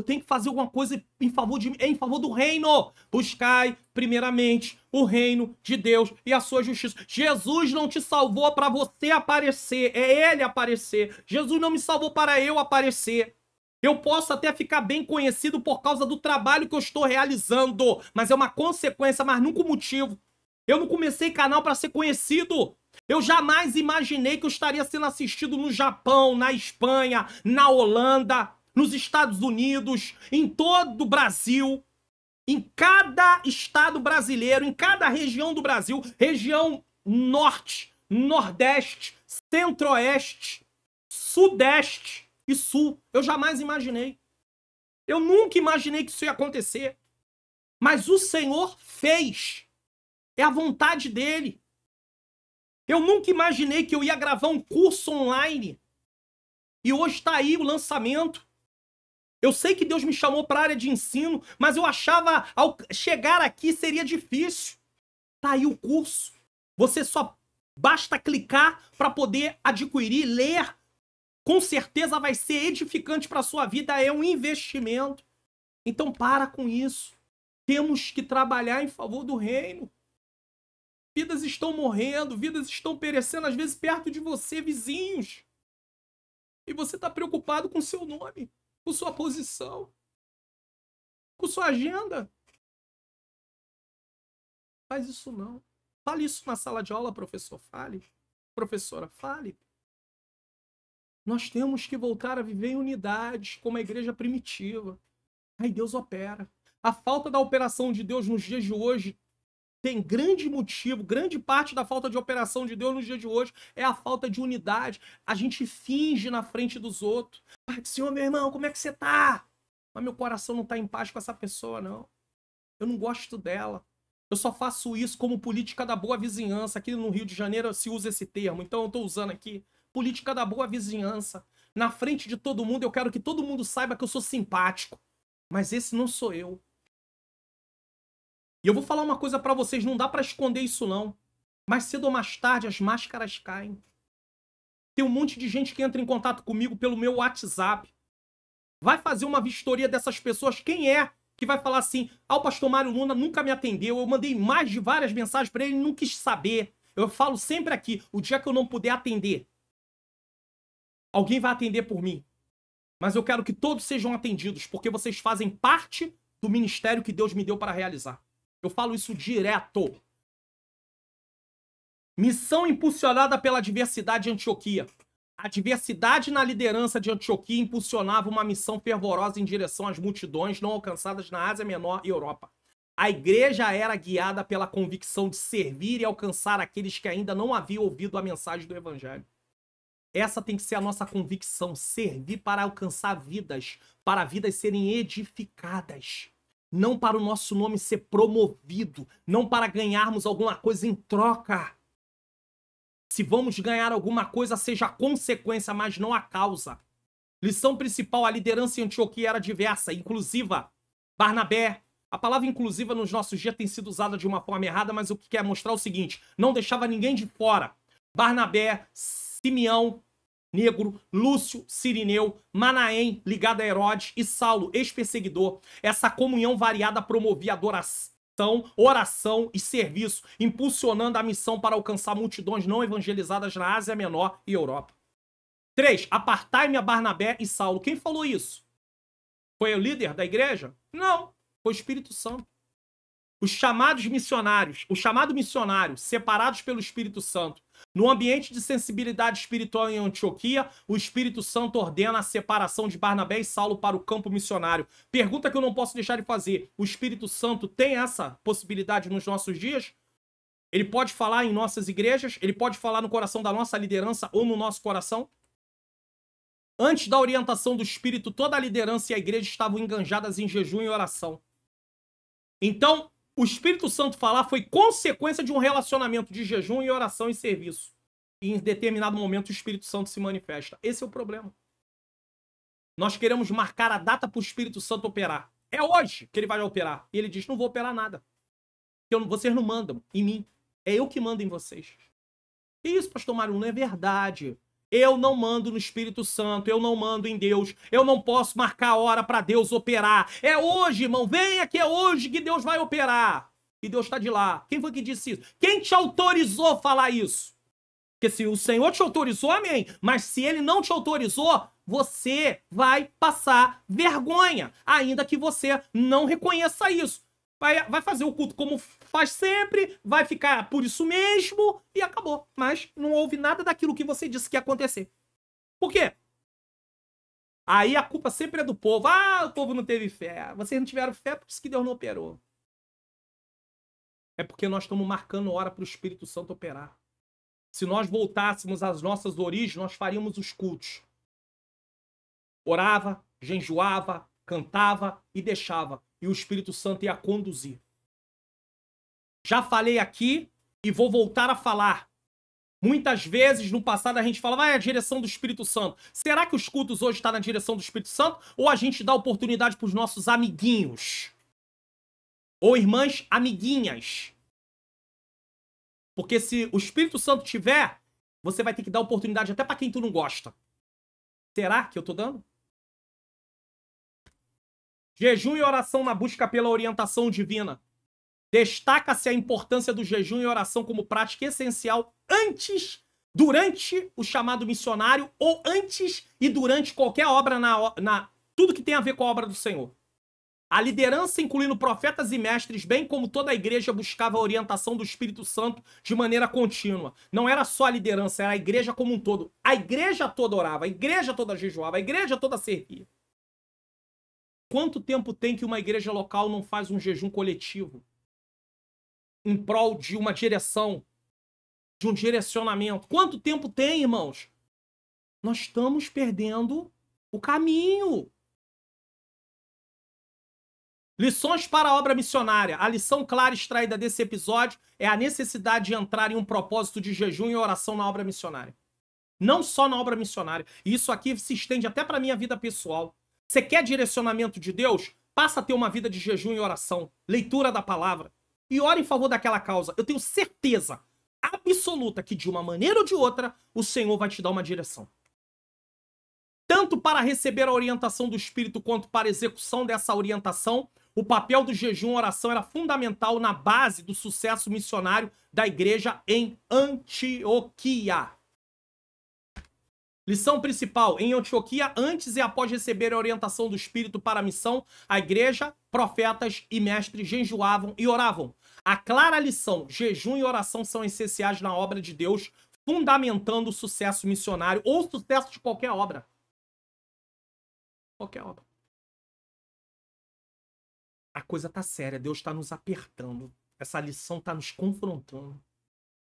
tenho que fazer alguma coisa em favor do reino. Buscai, primeiramente, o reino de Deus e a sua justiça. Jesus não te salvou para você aparecer. É Ele aparecer. Jesus não me salvou para eu aparecer. Eu posso até ficar bem conhecido por causa do trabalho que eu estou realizando. Mas é uma consequência, mas nunca um motivo. Eu não comecei canal para ser conhecido. Eu jamais imaginei que eu estaria sendo assistido no Japão, na Espanha, na Holanda, nos Estados Unidos, em todo o Brasil, em cada estado brasileiro, em cada região do Brasil, região norte, nordeste, centro-oeste, sudeste e sul. Eu jamais imaginei. Eu nunca imaginei que isso ia acontecer. Mas o Senhor fez. É a vontade dele. Eu nunca imaginei que eu ia gravar um curso online. E hoje está aí o lançamento. Eu sei que Deus me chamou para a área de ensino, mas eu achava ao chegar aqui seria difícil. Tá aí o curso. Você só basta clicar para poder adquirir, ler. Com certeza vai ser edificante para a sua vida, é um investimento. Então para com isso. Temos que trabalhar em favor do reino. Vidas estão morrendo, vidas estão perecendo, às vezes perto de você, vizinhos. E você está preocupado com seu nome, com sua posição, com sua agenda. Faz isso não. Fale isso na sala de aula, professor. Fale. Professora, fale. Nós temos que voltar a viver em unidade, como a igreja primitiva. Aí Deus opera. A falta da operação de Deus nos dias de hoje tem grande motivo, grande parte da falta de operação de Deus nos dias de hoje é a falta de unidade. A gente finge na frente dos outros. Pai do Senhor, meu irmão, como é que você tá? Mas meu coração não tá em paz com essa pessoa, não. Eu não gosto dela. Eu só faço isso como política da boa vizinhança. Aqui no Rio de Janeiro se usa esse termo, então eu tô usando aqui. Política da boa vizinhança. Na frente de todo mundo, eu quero que todo mundo saiba que eu sou simpático. Mas esse não sou eu. E eu vou falar uma coisa pra vocês, não dá pra esconder isso não. Mais cedo ou mais tarde as máscaras caem. Tem um monte de gente que entra em contato comigo pelo meu WhatsApp. Vai fazer uma vistoria dessas pessoas. Quem é que vai falar assim, o pastor Mário Luna nunca me atendeu, eu mandei mais de várias mensagens pra ele, ele não quis saber. Eu falo sempre aqui, o dia que eu não puder atender, alguém vai atender por mim. Mas eu quero que todos sejam atendidos, porque vocês fazem parte do ministério que Deus me deu para realizar. Eu falo isso direto. Missão impulsionada pela diversidade de Antioquia. A diversidade na liderança de Antioquia impulsionava uma missão fervorosa em direção às multidões não alcançadas na Ásia Menor e Europa. A igreja era guiada pela convicção de servir e alcançar aqueles que ainda não haviam ouvido a mensagem do evangelho. Essa tem que ser a nossa convicção, servir para alcançar vidas, para vidas serem edificadas. Não para o nosso nome ser promovido, não para ganharmos alguma coisa em troca. Se vamos ganhar alguma coisa, seja a consequência, mas não a causa. Lição principal, a liderança em Antioquia era diversa, inclusiva. Barnabé, a palavra inclusiva nos nossos dias tem sido usada de uma forma errada, mas o que quer mostrar é o seguinte, não deixava ninguém de fora. Barnabé, Simeão, negro, Lúcio, sirineu, Manaém, ligado a Herodes, e Saulo, ex-perseguidor. Essa comunhão variada promovia adoração, oração e serviço, impulsionando a missão para alcançar multidões não evangelizadas na Ásia Menor e Europa. 3. Apartai-me a Barnabé e Saulo. Quem falou isso? Foi o líder da igreja? Não, foi o Espírito Santo. Os chamados missionários, o chamado missionário, separados pelo Espírito Santo. No ambiente de sensibilidade espiritual em Antioquia, o Espírito Santo ordena a separação de Barnabé e Saulo para o campo missionário. Pergunta que eu não posso deixar de fazer. O Espírito Santo tem essa possibilidade nos nossos dias? Ele pode falar em nossas igrejas? Ele pode falar no coração da nossa liderança ou no nosso coração? Antes da orientação do Espírito, toda a liderança e a igreja estavam enganjadas em jejum e oração. Então, o Espírito Santo falar foi consequência de um relacionamento de jejum e oração e serviço. E em determinado momento o Espírito Santo se manifesta. Esse é o problema. Nós queremos marcar a data para o Espírito Santo operar. É hoje que ele vai operar. E ele diz, não vou operar nada. Vocês não mandam em mim. É eu que mando em vocês. Que isso, pastor Mário? Não é verdade. Eu não mando no Espírito Santo, eu não mando em Deus, eu não posso marcar a hora para Deus operar. É hoje, irmão, venha que é hoje que Deus vai operar. E Deus está de lá. Quem foi que disse isso? Quem te autorizou a falar isso? Porque se o Senhor te autorizou, amém. Mas se Ele não te autorizou, você vai passar vergonha, ainda que você não reconheça isso. Vai fazer o culto como faz sempre, vai ficar por isso mesmo e acabou. Mas não houve nada daquilo que você disse que ia acontecer. Por quê? Aí a culpa sempre é do povo. Ah, o povo não teve fé. Vocês não tiveram fé, por isso que Deus não operou. É porque nós estamos marcando hora para o Espírito Santo operar. Se nós voltássemos às nossas origens, nós faríamos os cultos. Orava, jejuava, cantava e deixava. E o Espírito Santo ia conduzir. Já falei aqui e vou voltar a falar. Muitas vezes no passado a gente fala, vai a direção do Espírito Santo. Será que os cultos hoje estão na direção do Espírito Santo? Ou a gente dá oportunidade para os nossos amiguinhos? Ou irmãs amiguinhas? Porque se o Espírito Santo tiver, você vai ter que dar oportunidade até para quem tu não gosta. Será que eu tô dando? Jejum e oração na busca pela orientação divina. Destaca-se a importância do jejum e oração como prática essencial antes, durante o chamado missionário ou antes e durante qualquer obra, tudo que tem a ver com a obra do Senhor. A liderança, incluindo profetas e mestres, bem como toda a igreja, buscava a orientação do Espírito Santo de maneira contínua. Não era só a liderança, era a igreja como um todo. A igreja toda orava, a igreja toda jejuava, a igreja toda servia. Quanto tempo tem que uma igreja local não faz um jejum coletivo? em prol de uma direção, de um direcionamento. Quanto tempo tem, irmãos? Nós estamos perdendo o caminho. Lições para a obra missionária. A lição clara extraída desse episódio é a necessidade de entrar em um propósito de jejum e oração na obra missionária. Não só na obra missionária. E isso aqui se estende até para a minha vida pessoal. Você quer direcionamento de Deus? Passa a ter uma vida de jejum e oração. Leitura da palavra. E ora em favor daquela causa. Eu tenho certeza absoluta que de uma maneira ou de outra, o Senhor vai te dar uma direção. Tanto para receber a orientação do Espírito quanto para a execução dessa orientação, o papel do jejum e oração era fundamental na base do sucesso missionário da igreja em Antioquia. Lição principal. Em Antioquia, antes e após receber a orientação do Espírito para a missão, a igreja, profetas e mestres jejuavam e oravam. A clara lição, jejum e oração são essenciais na obra de Deus, fundamentando o sucesso missionário ou o sucesso de qualquer obra. Qualquer obra. A coisa tá séria, Deus está nos apertando. Essa lição está nos confrontando.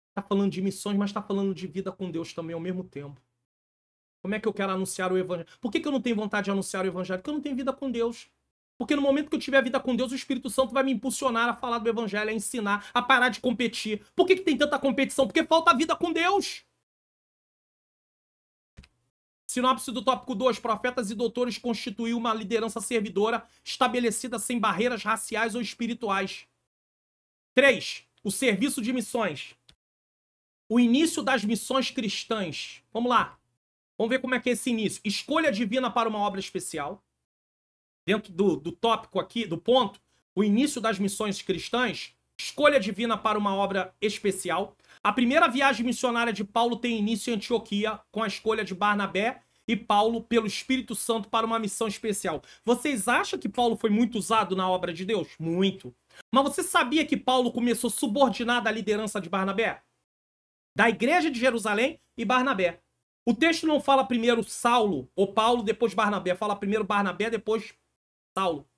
Está falando de missões, mas está falando de vida com Deus também ao mesmo tempo. Como é que eu quero anunciar o evangelho? Por que eu não tenho vontade de anunciar o evangelho? Porque eu não tenho vida com Deus. Porque no momento que eu tiver vida com Deus, o Espírito Santo vai me impulsionar a falar do evangelho, a ensinar, a parar de competir. Por que tem tanta competição? Porque falta vida com Deus. Sinopse do tópico 2. Profetas e doutores constituíram uma liderança servidora estabelecida sem barreiras raciais ou espirituais. 3. O serviço de missões. O início das missões cristãs. Vamos lá. Vamos ver como é que é esse início. Escolha divina para uma obra especial. Dentro do tópico aqui, do ponto, o início das missões cristãs. Escolha divina para uma obra especial. A primeira viagem missionária de Paulo tem início em Antioquia, com a escolha de Barnabé e Paulo pelo Espírito Santo para uma missão especial. Vocês acham que Paulo foi muito usado na obra de Deus? Muito. Mas você sabia que Paulo começou subordinado à liderança de Barnabé? Da igreja de Jerusalém e Barnabé. O texto não fala primeiro Saulo ou Paulo, depois Barnabé. Fala primeiro Barnabé, depois Saulo.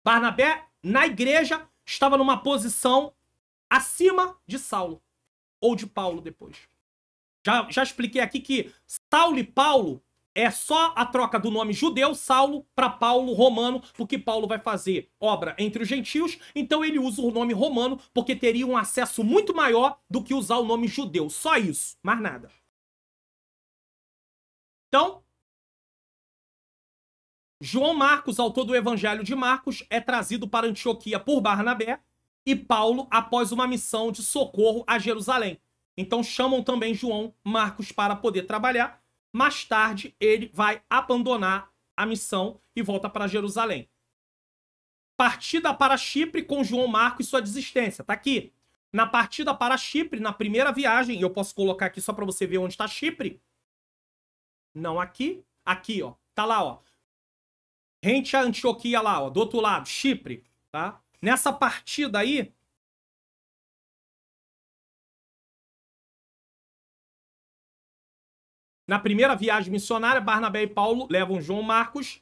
Barnabé, na igreja, estava numa posição acima de Saulo. Ou de Paulo depois. Já expliquei aqui que Saulo e Paulo é só a troca do nome judeu, Saulo, para Paulo romano, porque Paulo vai fazer obra entre os gentios, então ele usa o nome romano, porque teria um acesso muito maior do que usar o nome judeu. Só isso, mais nada. Então, João Marcos, autor do Evangelho de Marcos, é trazido para Antioquia por Barnabé e Paulo após uma missão de socorro a Jerusalém. Então chamam também João Marcos para poder trabalhar. Mais tarde, ele vai abandonar a missão e volta para Jerusalém. Partida para Chipre com João Marcos e sua desistência. Tá aqui. Na partida para Chipre, na primeira viagem, e eu posso colocar aqui só para você ver onde está Chipre. Não aqui. Aqui, ó. Tá lá, ó. Rente a Antioquia lá, ó. Do outro lado, Chipre. Tá? Nessa partida aí, na primeira viagem missionária, Barnabé e Paulo levam João Marcos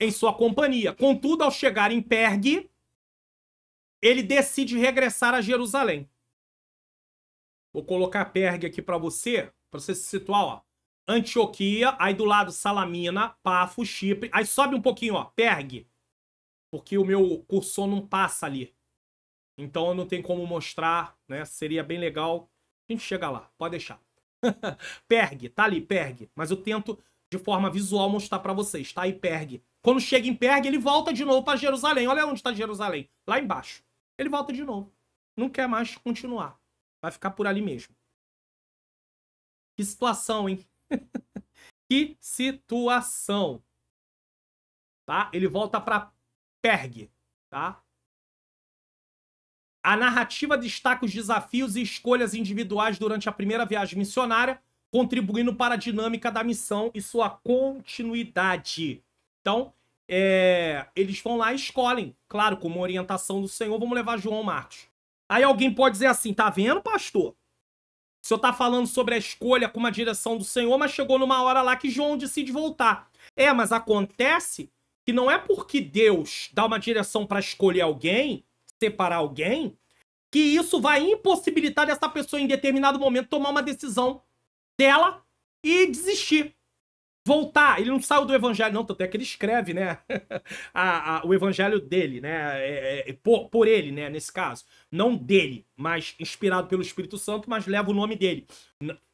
em sua companhia. Contudo, ao chegar em Pergue, ele decide regressar a Jerusalém. Vou colocar Pergue aqui para você se situar, ó. Antioquia, aí do lado Salamina, Pafo, Chipre. Aí sobe um pouquinho, ó, Pergue. Porque o meu cursor não passa ali. Então eu não tenho como mostrar, né? Seria bem legal. A gente chega lá, pode deixar. Pergue, tá ali, Pergue. Mas eu tento, de forma visual, mostrar pra vocês. Tá aí, Pergue. Quando chega em Pergue, ele volta de novo pra Jerusalém. Olha onde tá Jerusalém. Lá embaixo. Ele volta de novo. Não quer mais continuar. Vai ficar por ali mesmo. Que situação, hein? Que situação. Tá? Ele volta pra Pergue. Tá? A narrativa destaca os desafios e escolhas individuais durante a primeira viagem missionária, contribuindo para a dinâmica da missão e sua continuidade. Então, eles vão lá e escolhem, claro, como orientação do Senhor, vamos levar João Marcos. Aí alguém pode dizer assim, tá vendo, pastor? O senhor tá falando sobre a escolha com uma direção do Senhor, mas chegou numa hora lá que João decide voltar. Mas acontece que não é porque Deus dá uma direção para escolher alguém, separar alguém, que isso vai impossibilitar dessa pessoa em determinado momento tomar uma decisão dela e desistir. Voltar. Ele não saiu do evangelho, não, tanto é que ele escreve, né? O evangelho dele, né? Por ele, né? Nesse caso. Não dele, mas inspirado pelo Espírito Santo, mas leva o nome dele.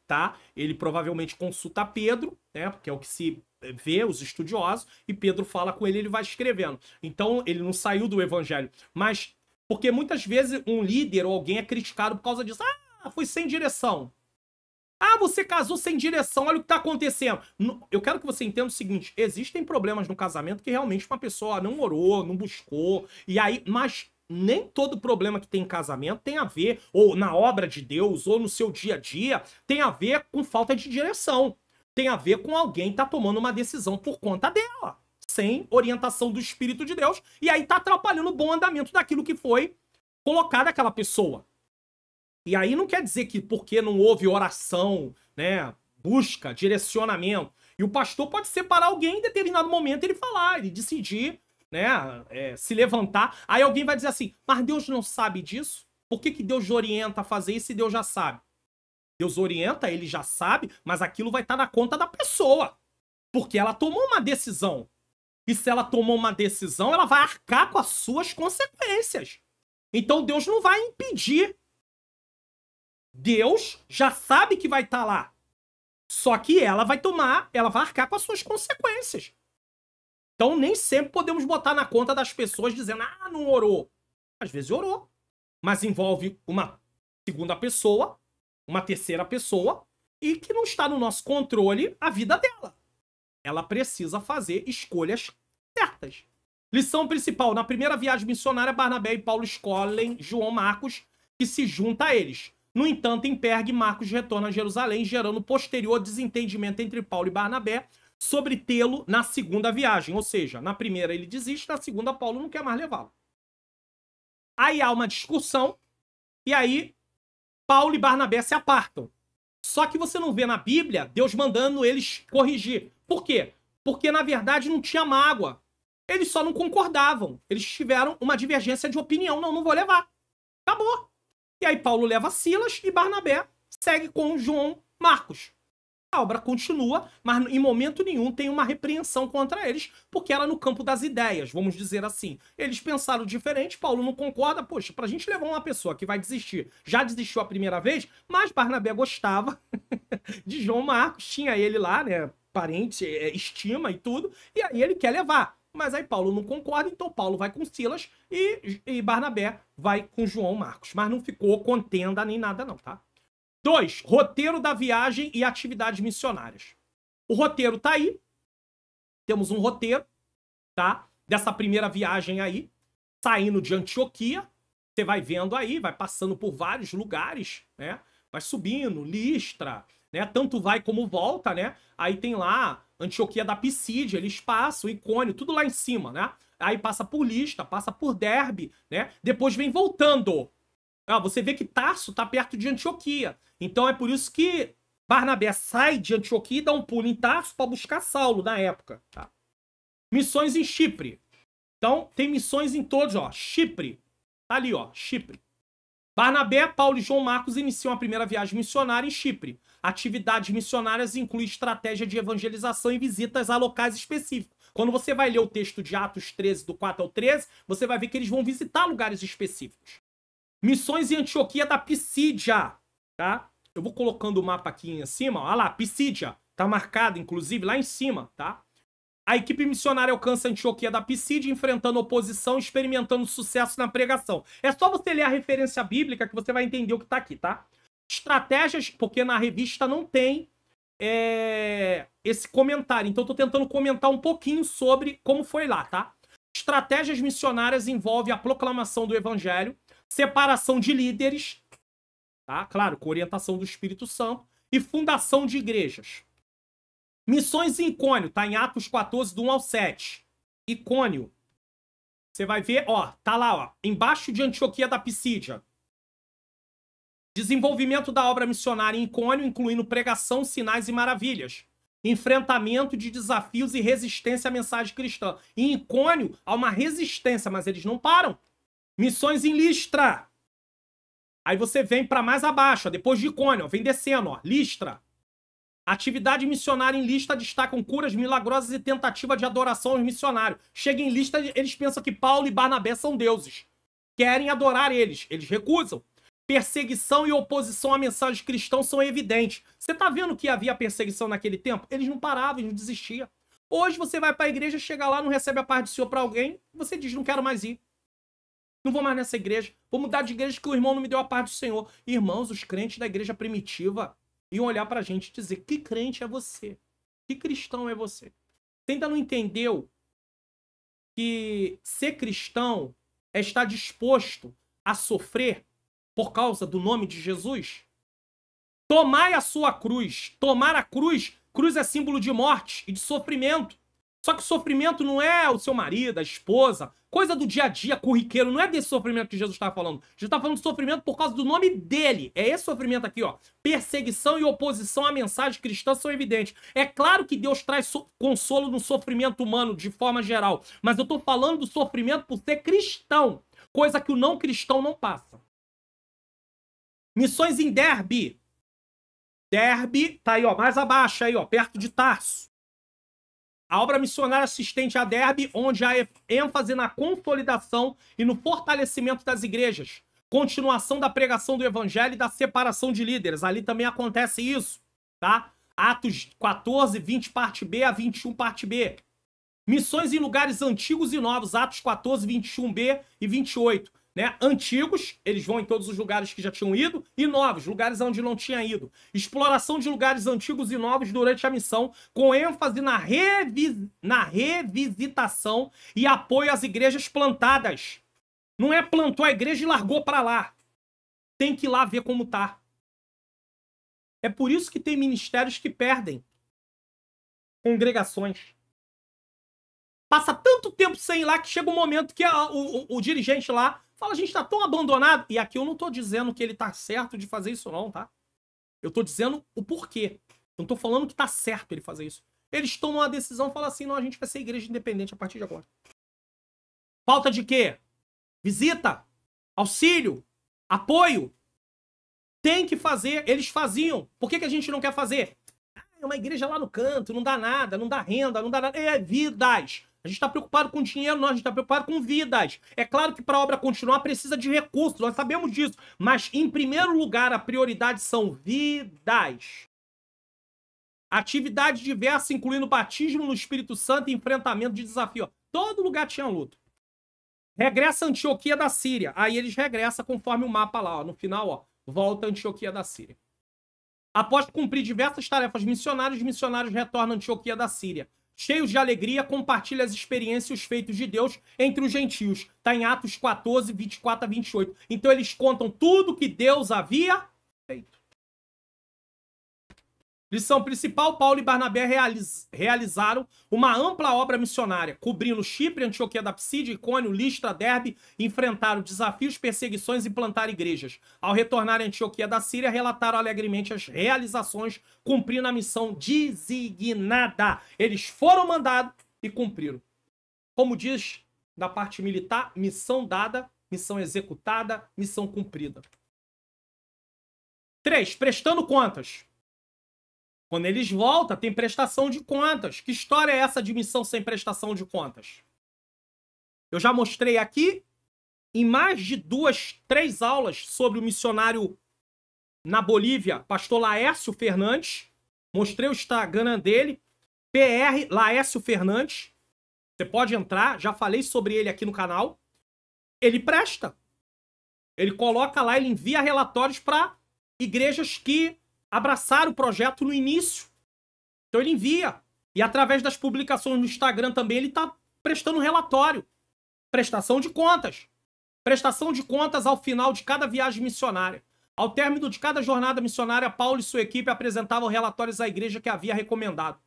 Tá? Ele provavelmente consulta Pedro, né? Porque é o que se vê, os estudiosos, e Pedro fala com ele, ele vai escrevendo. Então, ele não saiu do evangelho. Mas, porque muitas vezes um líder ou alguém é criticado por causa disso. Ah, foi sem direção. Ah, você casou sem direção, olha o que tá acontecendo. Eu quero que você entenda o seguinte, existem problemas no casamento que realmente uma pessoa não orou, não buscou, e aí, mas nem todo problema que tem em casamento tem a ver, ou na obra de Deus, ou no seu dia a dia, tem a ver com falta de direção. Tem a ver com alguém tá tomando uma decisão por conta dela, sem orientação do Espírito de Deus, e aí tá atrapalhando o bom andamento daquilo que foi colocado àquela pessoa. E aí não quer dizer que porque não houve oração, né, busca, direcionamento, e o pastor pode separar alguém em determinado momento, ele falar, ele decidir, né, se levantar. Aí alguém vai dizer assim, mas Deus não sabe disso? Por que Deus orienta a fazer isso se Deus já sabe? Deus orienta, ele já sabe, mas aquilo vai estar na conta da pessoa, porque ela tomou uma decisão. E se ela tomou uma decisão, ela vai arcar com as suas consequências. Então Deus não vai impedir. Deus já sabe que vai estar lá. Só que ela vai arcar com as suas consequências. Então nem sempre podemos botar na conta das pessoas dizendo, ah, não orou. Às vezes orou. Mas envolve uma segunda pessoa, uma terceira pessoa, e que não está no nosso controle a vida dela. Ela precisa fazer escolhas certas. Lição principal. Na primeira viagem missionária, Barnabé e Paulo escolhem João Marcos, que se junta a eles. No entanto, em Pergue, Marcos retorna a Jerusalém, gerando posterior desentendimento entre Paulo e Barnabé sobre tê-lo na segunda viagem. Ou seja, na primeira ele desiste, na segunda Paulo não quer mais levá-lo. Aí há uma discussão, e aí Paulo e Barnabé se apartam. Só que você não vê na Bíblia Deus mandando eles corrigir. Por quê? Porque, na verdade, não tinha mágoa. Eles só não concordavam. Eles tiveram uma divergência de opinião. Não vou levar. Acabou. E aí Paulo leva Silas e Barnabé segue com João Marcos. A obra continua, mas em momento nenhum tem uma repreensão contra eles, porque era no campo das ideias, vamos dizer assim. Eles pensaram diferente, Paulo não concorda. Poxa, pra gente levar uma pessoa que vai desistir, já desistiu a primeira vez, mas Barnabé gostava de João Marcos, tinha ele lá, né, parente, estima e tudo, e aí ele quer levar. Mas aí Paulo não concorda, então Paulo vai com Silas e Barnabé vai com João Marcos. Mas não ficou contenda nem nada não, tá? 2. Roteiro da viagem e atividades missionárias. O roteiro tá aí. Temos um roteiro, tá? Dessa primeira viagem aí, saindo de Antioquia. Você vai vendo aí, vai passando por vários lugares, né? Vai subindo, Listra, né? Tanto vai como volta, né? Aí tem lá Antioquia da Pisídia, eles passam, Icônio, tudo lá em cima, né? Aí passa por Listra, passa por Derbe, né? Depois vem voltando. Você vê que Tarso tá perto de Antioquia. Então é por isso que Barnabé sai de Antioquia e dá um pulo em Tarso para buscar Saulo na época, tá? Missões em Chipre. Então tem missões em todos, ó. Chipre. Tá ali, ó, Chipre. Barnabé, Paulo e João Marcos iniciam a primeira viagem missionária em Chipre. Atividades missionárias incluem estratégia de evangelização e visitas a locais específicos. Quando você vai ler o texto de Atos 13, do 4 ao 13, você vai ver que eles vão visitar lugares específicos. Missões em Antioquia da Pisídia, tá? Eu vou colocando o mapa aqui em cima, ó. Olha lá, Pisídia. Tá marcado, inclusive, lá em cima, tá? A equipe missionária alcança a Antioquia da Pisídia, enfrentando oposição e experimentando sucesso na pregação. É só você ler a referência bíblica que você vai entender o que tá aqui, tá? Estratégias, porque na revista não tem esse comentário. Então eu tô tentando comentar um pouquinho sobre como foi lá, tá? Estratégias missionárias envolvem a proclamação do evangelho, separação de líderes, tá? Claro, com orientação do Espírito Santo, e fundação de igrejas. Missões em Icônio, tá em Atos 14, do 1 ao 7. Icônio. Você vai ver, ó, tá lá, ó, embaixo de Antioquia da Pisídia. Desenvolvimento da obra missionária em Icônio, incluindo pregação, sinais e maravilhas. Enfrentamento de desafios e resistência à mensagem cristã. Em Icônio há uma resistência, mas eles não param. Missões em Listra. Aí você vem para mais abaixo, ó, depois de Icônio, ó, vem descendo, ó, Listra. Atividade missionária em Listra destacam curas milagrosas e tentativa de adoração aos missionários. Chega em Listra, eles pensam que Paulo e Barnabé são deuses. Querem adorar eles recusam. Perseguição e oposição à mensagem cristã são evidentes. Você tá vendo que havia perseguição naquele tempo? Eles não paravam, eles não desistiam. Hoje você vai para a igreja, chega lá, não recebe a paz do Senhor para alguém, você diz, não quero mais ir. Não vou mais nessa igreja. Vou mudar de igreja que o irmão não me deu a paz do Senhor. Irmãos, os crentes da igreja primitiva iam olhar pra gente e dizer, que crente é você? Que cristão é você? Você ainda não entendeu que ser cristão é estar disposto a sofrer por causa do nome de Jesus? Tomai a sua cruz. Tomar a cruz. Cruz é símbolo de morte e de sofrimento. Só que o sofrimento não é o seu marido, a esposa, coisa do dia a dia, corriqueiro. Não é desse sofrimento que Jesus está falando. Jesus está falando de sofrimento por causa do nome dele. É esse sofrimento aqui, ó. Perseguição e oposição à mensagem cristã são evidentes. É claro que Deus traz consolo no sofrimento humano, de forma geral. Mas eu estou falando do sofrimento por ser cristão. Coisa que o não cristão não passa. Missões em Derbe. Derbe, tá aí, ó, mais abaixo, aí, ó, perto de Tarso. A obra missionária assistente a Derbe, onde há ênfase na consolidação e no fortalecimento das igrejas. Continuação da pregação do evangelho e da separação de líderes. Ali também acontece isso, tá? Atos 14, 20, parte B a 21, parte B. Missões em lugares antigos e novos. Atos 14, 21b e 28. Né? Antigos, eles vão em todos os lugares que já tinham ido, e novos, lugares onde não tinha ido. Exploração de lugares antigos e novos durante a missão, com ênfase na revisitação e apoio às igrejas plantadas. Não é plantou a igreja e largou para lá. Tem que ir lá ver como tá. É por isso que tem ministérios que perdem congregações. Passa tanto tempo sem ir lá que chega um momento que o dirigente lá fala, a gente tá tão abandonado. E aqui eu não tô dizendo que ele tá certo de fazer isso não, tá? Eu tô dizendo o porquê. Eu não tô falando que tá certo ele fazer isso. Eles tomam uma decisão e falam assim, não, a gente vai ser igreja independente a partir de agora. Falta de quê? Visita, auxílio, apoio. Tem que fazer, eles faziam. Por que a gente não quer fazer? É uma igreja lá no canto, não dá nada, não dá renda, não dá nada. É vidas. A gente está preocupado com dinheiro, não, a gente está preocupado com vidas. É claro que para a obra continuar precisa de recursos, nós sabemos disso. Mas, em primeiro lugar, a prioridade são vidas. Atividade diversa, incluindo batismo no Espírito Santo e enfrentamento de desafio. Ó, todo lugar tinha luta. Regressa a Antioquia da Síria. Aí eles regressam conforme o mapa lá. Ó, no final, ó, volta a Antioquia da Síria. Após cumprir diversas tarefas missionárias, os missionários retornam a Antioquia da Síria. Cheios de alegria, compartilha as experiências e os feitos de Deus entre os gentios. Está em Atos 14, 24 a 28. Então eles contam tudo que Deus havia feito. Lição principal, Paulo e Barnabé realizaram uma ampla obra missionária, cobrindo Chipre, Antioquia da Psídia, Icônio, Listra, Derbe, enfrentaram desafios, perseguições e plantaram igrejas. Ao retornar a Antioquia da Síria, relataram alegremente as realizações, cumprindo a missão designada. Eles foram mandados e cumpriram. Como diz na parte militar, missão dada, missão executada, missão cumprida. 3. Prestando contas. Quando eles voltam, tem prestação de contas. Que história é essa de missão sem prestação de contas? Eu já mostrei aqui, em mais de 2, 3 aulas sobre o missionário na Bolívia, pastor Laércio Fernandes. Mostrei o Instagram dele, PR Laércio Fernandes. Você pode entrar, já falei sobre ele aqui no canal. Ele presta. Ele coloca lá, ele envia relatórios para igrejas que abraçar o projeto no início. Então ele envia. E através das publicações no Instagram também ele está prestando relatório. Prestação de contas. Prestação de contas ao final de cada viagem missionária. Ao término de cada jornada missionária, Paulo e sua equipe apresentavam relatórios à igreja que havia recomendado.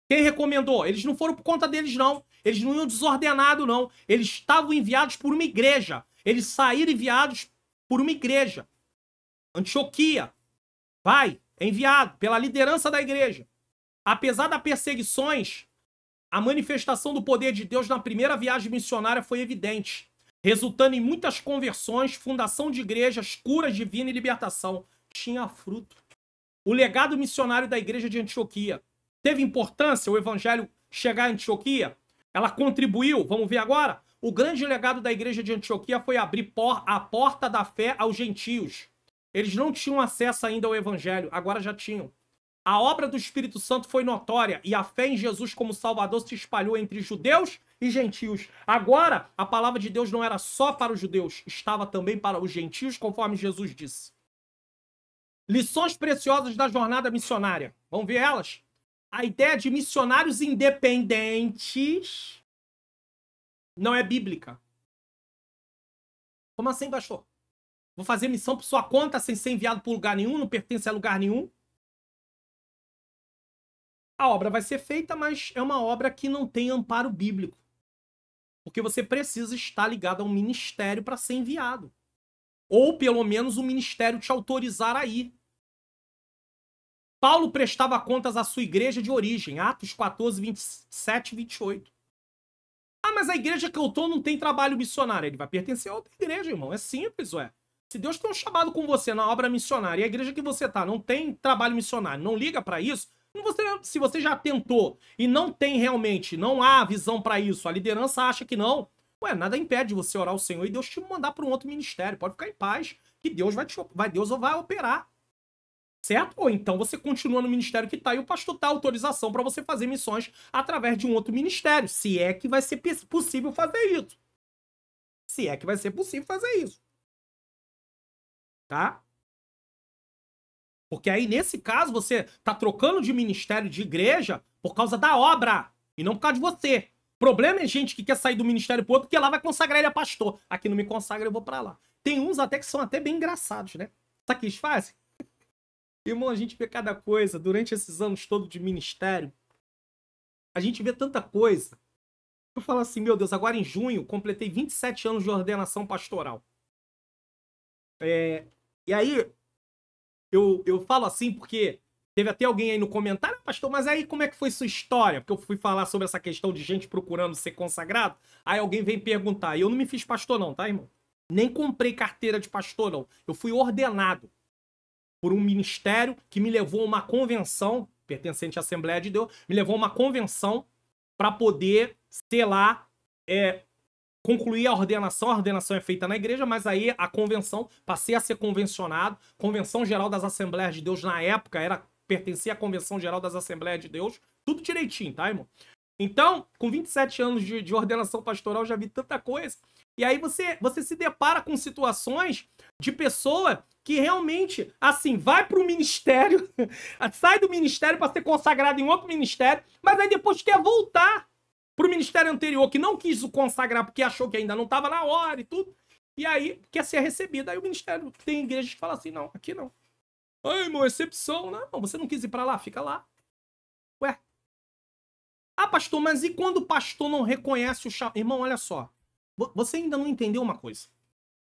Quem recomendou? Eles não foram por conta deles, não. Eles não iam desordenados, não. Eles estavam enviados por uma igreja. Eles saíram enviados por uma igreja. Antioquia. Vai, é enviado pela liderança da igreja. Apesar das perseguições, a manifestação do poder de Deus na primeira viagem missionária foi evidente. resultando em muitas conversões, fundação de igrejas, curas divinas e libertação. Tinha fruto. O legado missionário da igreja de Antioquia. Teve importância o evangelho chegar em Antioquia? Ela contribuiu? Vamos ver agora? O grande legado da igreja de Antioquia foi abrir a porta da fé aos gentios. Eles não tinham acesso ainda ao evangelho, agora já tinham. A obra do Espírito Santo foi notória e a fé em Jesus como Salvador se espalhou entre judeus e gentios. Agora, a palavra de Deus não era só para os judeus, estava também para os gentios, conforme Jesus disse. Lições preciosas da jornada missionária. Vamos ver elas? A ideia de missionários independentes não é bíblica. Como assim, pastor? Vou fazer missão por sua conta sem ser enviado por lugar nenhum, não pertence a lugar nenhum? A obra vai ser feita, mas é uma obra que não tem amparo bíblico. Porque você precisa estar ligado a um ministério para ser enviado. Ou, pelo menos, o ministério te autorizar a ir. Paulo prestava contas à sua igreja de origem, Atos 14, 27 e 28. Ah, mas a igreja que eu tô não tem trabalho missionário. Ele vai pertencer a outra igreja, irmão. É simples, ué. Se Deus tem um chamado com você na obra missionária e a igreja que você tá não tem trabalho missionário, não liga para isso, se você já tentou e não tem realmente, não há visão para isso, a liderança acha que não, ué, nada impede você orar ao Senhor e Deus te mandar para um outro ministério. Pode ficar em paz, que Deus Deus vai operar. Certo? Ou então você continua no ministério que tá e o pastor dá autorização para você fazer missões através de um outro ministério, se é que vai ser possível fazer isso. Se é que vai ser possível fazer isso. Tá? Porque aí, nesse caso, você tá trocando de ministério de igreja por causa da obra e não por causa de você. O problema é gente que quer sair do ministério pro outro porque lá vai consagrar ele a pastor. Aqui não me consagra, eu vou pra lá. Tem uns até que são até bem engraçados, né? Sabe o que eles fazem? Irmão, a gente vê cada coisa durante esses anos todos de ministério. A gente vê tanta coisa. Eu falo assim, meu Deus, agora em junho completei 27 anos de ordenação pastoral. E aí, eu falo assim porque teve até alguém aí no comentário, pastor, mas aí como é que foi sua história? Porque eu fui falar sobre essa questão de gente procurando ser consagrado. Aí alguém vem perguntar. E eu não me fiz pastor não, tá, irmão? Nem comprei carteira de pastor não. Eu fui ordenado por um ministério que me levou a uma convenção, pertencente à Assembleia de Deus, me levou a uma convenção para poder, sei lá, concluir a ordenação. A ordenação é feita na igreja, mas aí a convenção, passei a ser convencionado. Convenção Geral das Assembleias de Deus, na época, pertencia à Convenção Geral das Assembleias de Deus. Tudo direitinho, tá, irmão? Então, com 27 anos de ordenação pastoral, já vi tanta coisa. E aí você se depara com situações de pessoa que realmente, assim, vai para o ministério, sai do ministério para ser consagrado em outro ministério, mas aí depois quer voltar para o ministério anterior, que não quis o consagrar porque achou que ainda não estava na hora e tudo, e aí quer ser recebido. Aí o ministério, tem igrejas que falam assim, não, aqui não. Ai, irmão, excepção. Não, você não quis ir para lá, fica lá. Ué. Ah, pastor, mas e quando o pastor não reconhece o chamado? Irmão, olha só. Você ainda não entendeu uma coisa.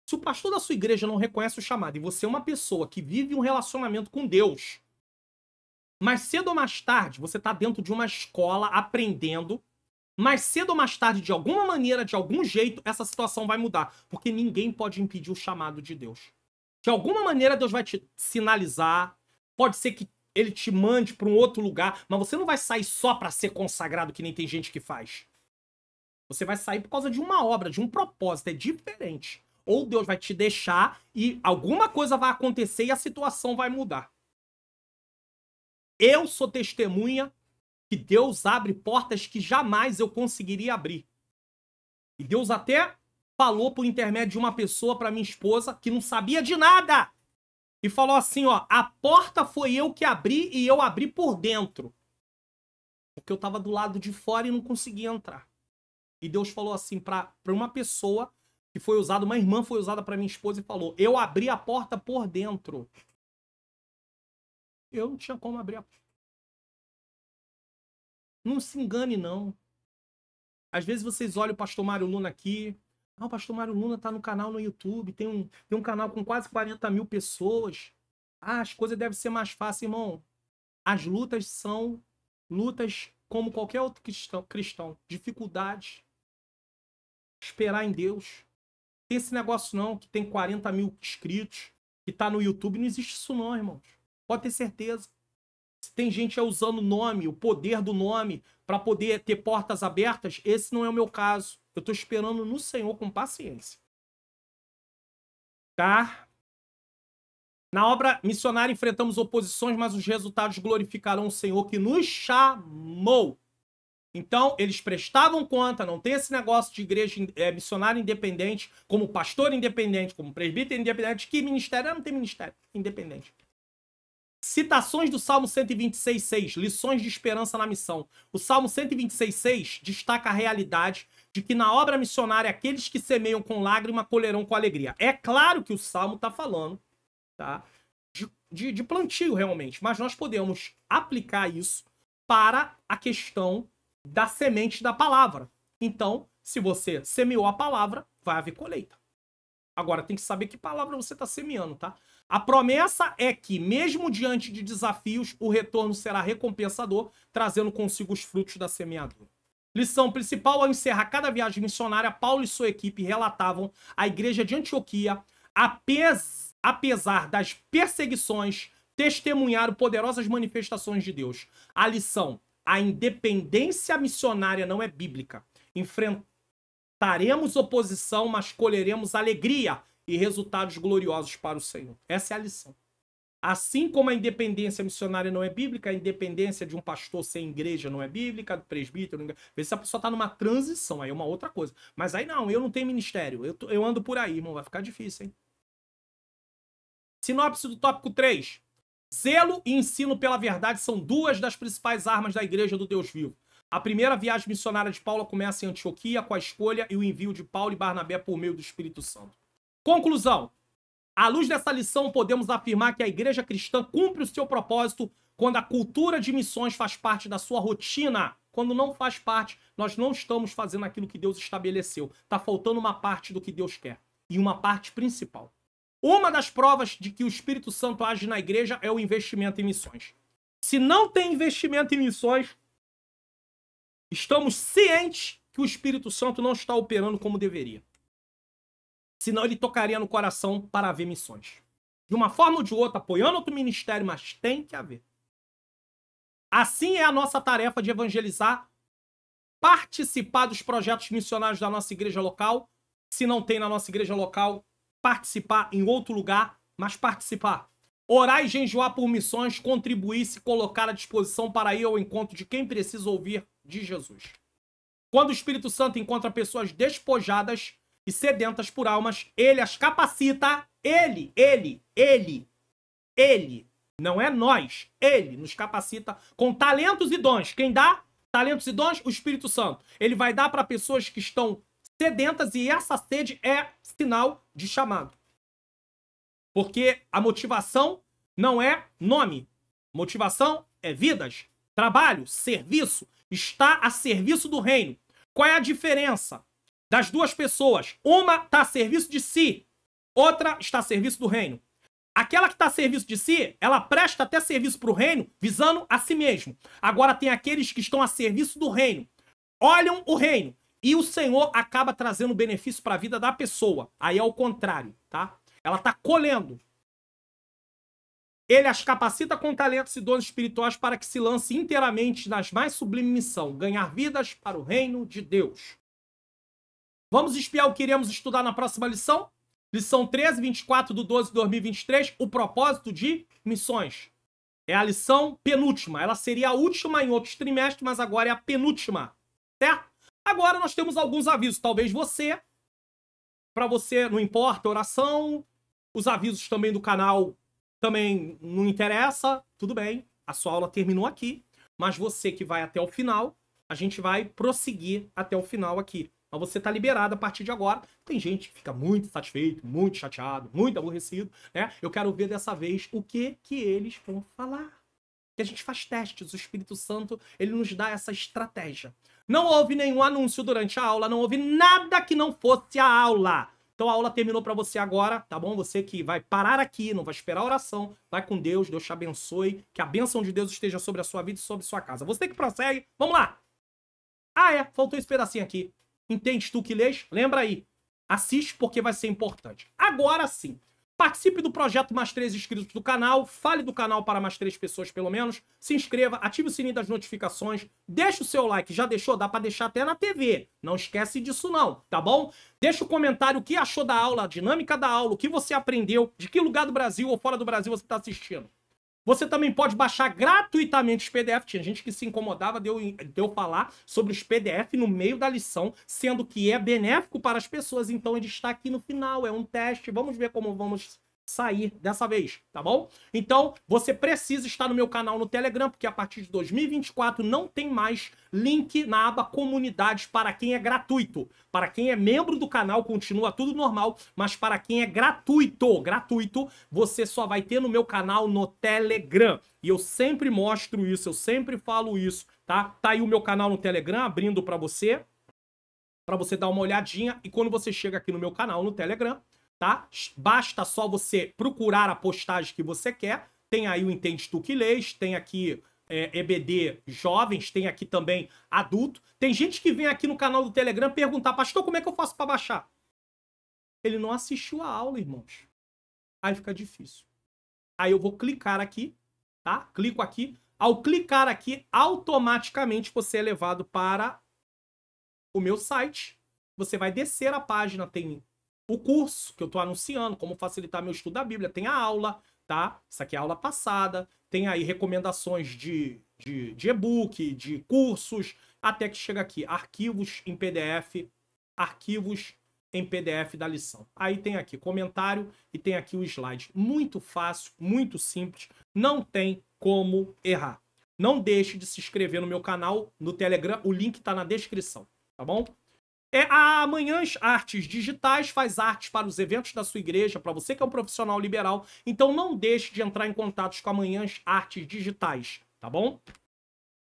Se o pastor da sua igreja não reconhece o chamado e você é uma pessoa que vive um relacionamento com Deus, mais cedo ou mais tarde você está dentro de uma escola aprendendo, mais cedo ou mais tarde, de alguma maneira, de algum jeito, essa situação vai mudar. Porque ninguém pode impedir o chamado de Deus. De alguma maneira Deus vai te sinalizar, pode ser que ele te mande para um outro lugar, mas você não vai sair só para ser consagrado, que nem tem gente que faz. Você vai sair por causa de uma obra, de um propósito, é diferente. Ou Deus vai te deixar e alguma coisa vai acontecer e a situação vai mudar. Eu sou testemunha que Deus abre portas que jamais eu conseguiria abrir. E Deus até falou por intermédio de uma pessoa para minha esposa que não sabia de nada. E falou assim, ó, a porta foi eu que abri e eu abri por dentro. Porque eu tava do lado de fora e não conseguia entrar. E Deus falou assim para uma pessoa que foi usada, uma irmã foi usada para minha esposa e falou, eu abri a porta por dentro. Eu não tinha como abrir a porta. Não se engane, não. Às vezes vocês olham o pastor Mário Luna aqui. Ah, o pastor Mário Luna tá no canal no YouTube. Tem um canal com quase 40 mil pessoas. Ah, as coisas devem ser mais fáceis, irmão. As lutas são lutas como qualquer outro cristão. Dificuldades. Esperar em Deus. Tem esse negócio não, que tem 40 mil inscritos, que tá no YouTube. Não existe isso não, irmãos. Pode ter certeza. Se tem gente usando o nome, o poder do nome, para poder ter portas abertas, esse não é o meu caso. Eu tô esperando no Senhor com paciência. Tá? Na obra missionária enfrentamos oposições, mas os resultados glorificarão o Senhor que nos chamou. Então, eles prestavam conta, não tem esse negócio de igreja missionária independente, como pastor independente, como presbítero independente, que ministério não tem ministério independente. Citações do Salmo 126,6, lições de esperança na missão. O Salmo 126,6 destaca a realidade de que na obra missionária aqueles que semeiam com lágrima colherão com alegria. É claro que o Salmo está falando, tá, de plantio realmente, mas nós podemos aplicar isso para a questão da semente da palavra. Então, se você semeou a palavra, vai haver colheita. Agora, tem que saber que palavra você está semeando, tá? A promessa é que, mesmo diante de desafios, o retorno será recompensador, trazendo consigo os frutos da semeadura. Lição principal: ao encerrar cada viagem missionária, Paulo e sua equipe relatavam à igreja de Antioquia, apesar das perseguições, testemunharam poderosas manifestações de Deus. A lição: a independência missionária não é bíblica. Enfrentaremos oposição, mas colheremos alegria e resultados gloriosos para o Senhor. Essa é a lição. Assim como a independência missionária não é bíblica, a independência de um pastor sem igreja não é bíblica, do presbítero... Não... Vê se a pessoa está numa transição, aí é uma outra coisa. Mas aí não, eu não tenho ministério. Eu ando por aí, irmão, vai ficar difícil, hein? Sinopse do tópico 3. Zelo e ensino pela verdade são duas das principais armas da igreja do Deus vivo. A primeira viagem missionária de Paulo começa em Antioquia com a escolha e o envio de Paulo e Barnabé por meio do Espírito Santo. Conclusão. À luz dessa lição, podemos afirmar que a igreja cristã cumpre o seu propósito quando a cultura de missões faz parte da sua rotina. Quando não faz parte, nós não estamos fazendo aquilo que Deus estabeleceu. Está faltando uma parte do que Deus quer. E uma parte principal. Uma das provas de que o Espírito Santo age na igreja é o investimento em missões. Se não tem investimento em missões, estamos cientes que o Espírito Santo não está operando como deveria. Senão ele tocaria no coração para haver missões. De uma forma ou de outra, apoiando outro ministério, mas tem que haver. Assim é a nossa tarefa de evangelizar, participar dos projetos missionários da nossa igreja local. Se não tem na nossa igreja local, participar em outro lugar, mas participar. Orar e jejuar por missões, contribuir, se colocar à disposição para ir ao encontro de quem precisa ouvir de Jesus. Quando o Espírito Santo encontra pessoas despojadas e sedentas por almas, ele as capacita, ele, não é nós, ele nos capacita com talentos e dons. Quem dá talentos e dons? O Espírito Santo. Ele vai dar para pessoas que estão sedentas e essa sede é sinal de chamado. Porque a motivação não é nome. Motivação é vidas, trabalho, serviço. Está a serviço do reino. Qual é a diferença das duas pessoas? Uma está a serviço de si, outra está a serviço do reino. Aquela que está a serviço de si, ela presta até serviço para o reino, visando a si mesmo. Agora tem aqueles que estão a serviço do reino, olham o reino, e o Senhor acaba trazendo benefício para a vida da pessoa. Aí é o contrário, tá? Ela está colhendo. Ele as capacita com talentos e dons espirituais para que se lance inteiramente nas mais sublime missão, ganhar vidas para o reino de Deus. Vamos espiar o que iremos estudar na próxima lição? Lição 13, 24/12/2023, o propósito de missões. É a lição penúltima. Ela seria a última em outros trimestres, mas agora é a penúltima, certo? Agora nós temos alguns avisos. Talvez para você não importa oração, os avisos também do canal também não interessa, tudo bem, a sua aula terminou aqui, mas você que vai até o final, a gente vai prosseguir até o final aqui. Mas você tá liberado a partir de agora. Tem gente que fica muito satisfeito, muito chateado, muito aborrecido, né? Eu quero ver dessa vez o que eles vão falar. Que a gente faz testes, o Espírito Santo, ele nos dá essa estratégia. Não houve nenhum anúncio durante a aula, não houve nada que não fosse a aula. Então a aula terminou para você agora, tá bom? Você que vai parar aqui, não vai esperar a oração, vai com Deus, Deus te abençoe, que a bênção de Deus esteja sobre a sua vida e sobre a sua casa. Você que prossegue, vamos lá! Ah, faltou esse pedacinho aqui. Entendes tu que lês? Lembra aí. Assiste porque vai ser importante. Agora sim, participe do projeto Mais 3 inscritos do canal, fale do canal para mais 3 pessoas pelo menos, se inscreva, ative o sininho das notificações, deixa o seu like, já deixou? Dá para deixar até na TV, não esquece disso não, tá bom? Deixa o comentário o que achou da aula, a dinâmica da aula, o que você aprendeu, de que lugar do Brasil ou fora do Brasil você está assistindo. Você também pode baixar gratuitamente os PDF. Tinha gente que se incomodava de eu falar sobre os PDF no meio da lição, sendo que é benéfico para as pessoas. Então ele está aqui no final, é um teste. Vamos ver como vamos sair dessa vez, tá bom? Então, você precisa estar no meu canal no Telegram, porque a partir de 2024 não tem mais link na aba comunidades para quem é gratuito. Para quem é membro do canal, continua tudo normal, mas para quem é gratuito, você só vai ter no meu canal no Telegram. E eu sempre mostro isso, eu sempre falo isso, tá? Tá aí o meu canal no Telegram, abrindo para você dar uma olhadinha. E quando você chega aqui no meu canal no Telegram, tá? Basta só você procurar a postagem que você quer. Tem aí o Entende Tu Que Lês, tem aqui EBD jovens, tem aqui também adulto. Tem gente que vem aqui no canal do Telegram perguntar, pastor, como é que eu faço para baixar? Ele não assistiu a aula, irmãos. Aí fica difícil. Aí eu vou clicar aqui, tá? Clico aqui. Ao clicar aqui, automaticamente você é levado para o meu site. Você vai descer a página, tem o curso que eu tô anunciando, como facilitar meu estudo da Bíblia, tem a aula, tá? Isso aqui é a aula passada, tem aí recomendações de e-book, de cursos, até que chega aqui, arquivos em PDF da lição. Aí tem aqui comentário e tem aqui o slide. Muito fácil, muito simples, não tem como errar. Não deixe de se inscrever no meu canal, no Telegram, o link tá na descrição, tá bom? A Amanhãs Artes Digitais faz artes para os eventos da sua igreja, para você que é um profissional liberal. Então não deixe de entrar em contato com a Amanhãs Artes Digitais, tá bom?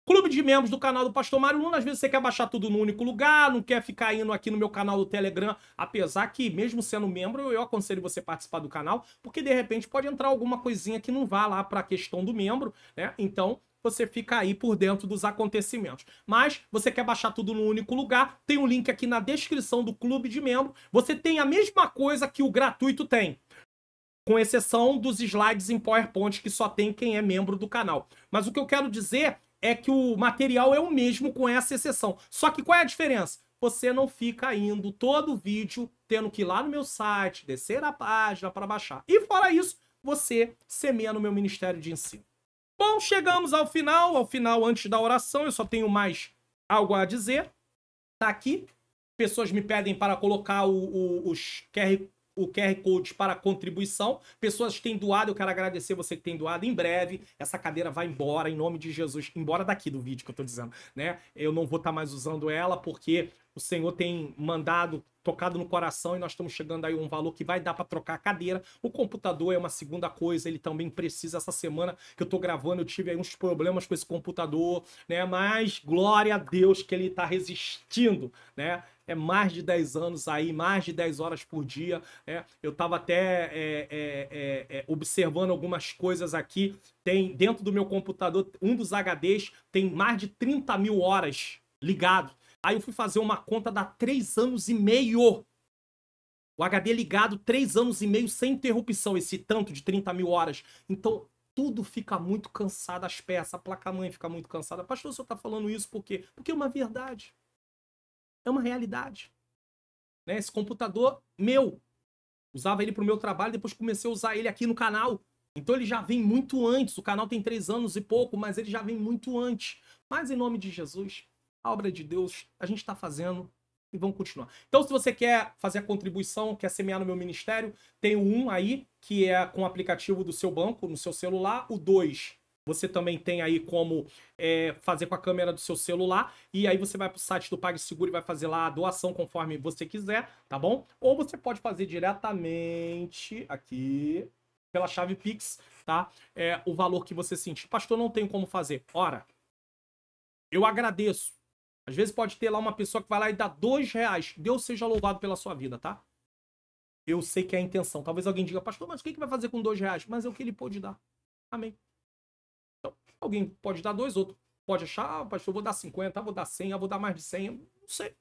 Clube de membros do canal do Pastor Mário Luna. Às vezes você quer baixar tudo num único lugar, não quer ficar indo aqui no meu canal do Telegram, apesar que, mesmo sendo membro, eu aconselho você participar do canal, porque de repente pode entrar alguma coisinha que não vá lá para a questão do membro, né? Então você fica aí por dentro dos acontecimentos. Mas você quer baixar tudo num único lugar, tem um link aqui na descrição do clube de membro. Você tem a mesma coisa que o gratuito tem, com exceção dos slides em PowerPoint que só tem quem é membro do canal. Mas o que eu quero dizer é que o material é o mesmo com essa exceção. Só que qual é a diferença? Você não fica indo todo vídeo tendo que ir lá no meu site, descer a página para baixar. E fora isso, você semeia no meu Ministério de Ensino. Bom, chegamos ao final antes da oração, eu só tenho mais algo a dizer. Tá aqui. Pessoas me pedem para colocar o QR Code para contribuição. Pessoas que têm doado, eu quero agradecer você que tem doado. Em breve, essa cadeira vai embora, em nome de Jesus. Embora daqui do vídeo que eu tô dizendo, né? Eu não vou estar mais usando ela, porque o Senhor tem mandado, tocado no coração, e nós estamos chegando aí a um valor que vai dar para trocar a cadeira. O computador é uma segunda coisa, ele também precisa. Essa semana que eu tô gravando, eu tive aí uns problemas com esse computador, né? Mas glória a Deus que ele tá resistindo, né? É mais de 10 anos aí, mais de 10 horas por dia, né? Eu tava até observando algumas coisas aqui. Tem dentro do meu computador, um dos HDs tem mais de 30 mil horas ligado. Aí eu fui fazer uma conta, dá 3 anos e meio. O HD ligado 3 anos e meio sem interrupção, esse tanto de 30 mil horas. Então, tudo fica muito cansado, as peças, a placa-mãe fica muito cansada. Pastor, o senhor tá falando isso por quê? Porque é uma verdade. É uma realidade. Né? Esse computador meu, usava ele pro meu trabalho, depois comecei a usar ele aqui no canal. Então ele já vem muito antes. O canal tem 3 anos e pouco, mas ele já vem muito antes. Mas em nome de Jesus, a obra de Deus, a gente está fazendo e vamos continuar. Então, se você quer fazer a contribuição, quer semear no meu ministério, tem o 1 aí, que é com o aplicativo do seu banco, no seu celular. O 2, você também tem aí como fazer com a câmera do seu celular. E aí você vai para o site do PagSeguro e vai fazer lá a doação conforme você quiser, tá bom? Ou você pode fazer diretamente aqui, pela chave Pix, tá? O valor que você sentir. Pastor, não tem como fazer. Ora, eu agradeço. Às vezes pode ter lá uma pessoa que vai lá e dá R$2. Deus seja louvado pela sua vida, tá? Eu sei que é a intenção. Talvez alguém diga, pastor, mas o que vai fazer com R$2? Mas é o que ele pode dar. Amém. Então, alguém pode dar 2, outro pode achar, pastor, eu vou dar 50, vou dar 100, eu vou dar mais de 100. Não sei.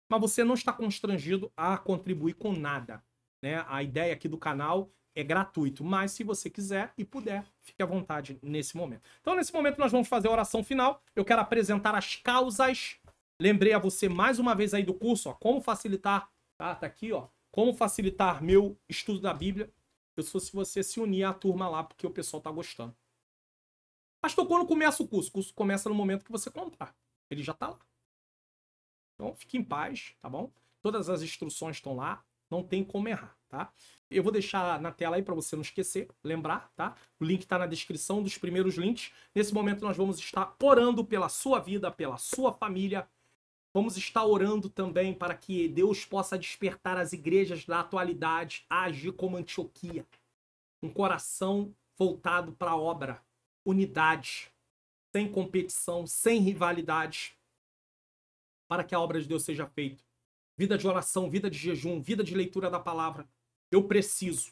mas você não está constrangido a contribuir com nada, né? A ideia aqui do canal é gratuito, mas se você quiser e puder, fique à vontade nesse momento. Então, nesse momento, nós vamos fazer a oração final. Eu quero apresentar as causas. Lembrei a você mais uma vez aí do curso, ó, como facilitar, tá aqui, ó, como facilitar meu estudo da Bíblia. Eu sou se você se unir à turma lá, porque o pessoal tá gostando. Pastor, quando começa o curso começa no momento que você comprar. Ele já tá lá. Então, fique em paz, tá bom? Todas as instruções estão lá, não tem como errar, tá? Eu vou deixar na tela aí para você não esquecer, lembrar, tá? O link tá na descrição dos primeiros links. Nesse momento nós vamos estar orando pela sua vida, pela sua família. Vamos estar orando também para que Deus possa despertar as igrejas da atualidade a agir como Antioquia. Um coração voltado para a obra, unidade, sem competição, sem rivalidade, para que a obra de Deus seja feita. Vida de oração, vida de jejum, vida de leitura da palavra. Eu preciso.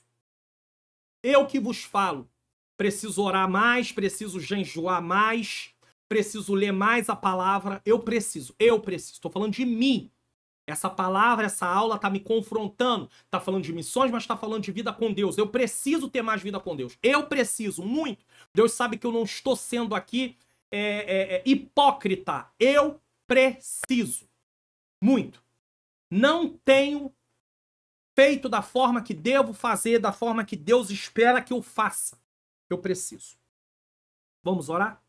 Eu que vos falo. Preciso orar mais, preciso jejuar mais, preciso ler mais a palavra. Eu preciso. Estou falando de mim. Essa palavra, essa aula está me confrontando. Está falando de missões, mas está falando de vida com Deus. Eu preciso ter mais vida com Deus. Eu preciso, muito. Deus sabe que eu não estou sendo aqui hipócrita. Eu preciso. Muito. Não tenho feito da forma que devo fazer, da forma que Deus espera que eu faça. Eu preciso. Vamos orar?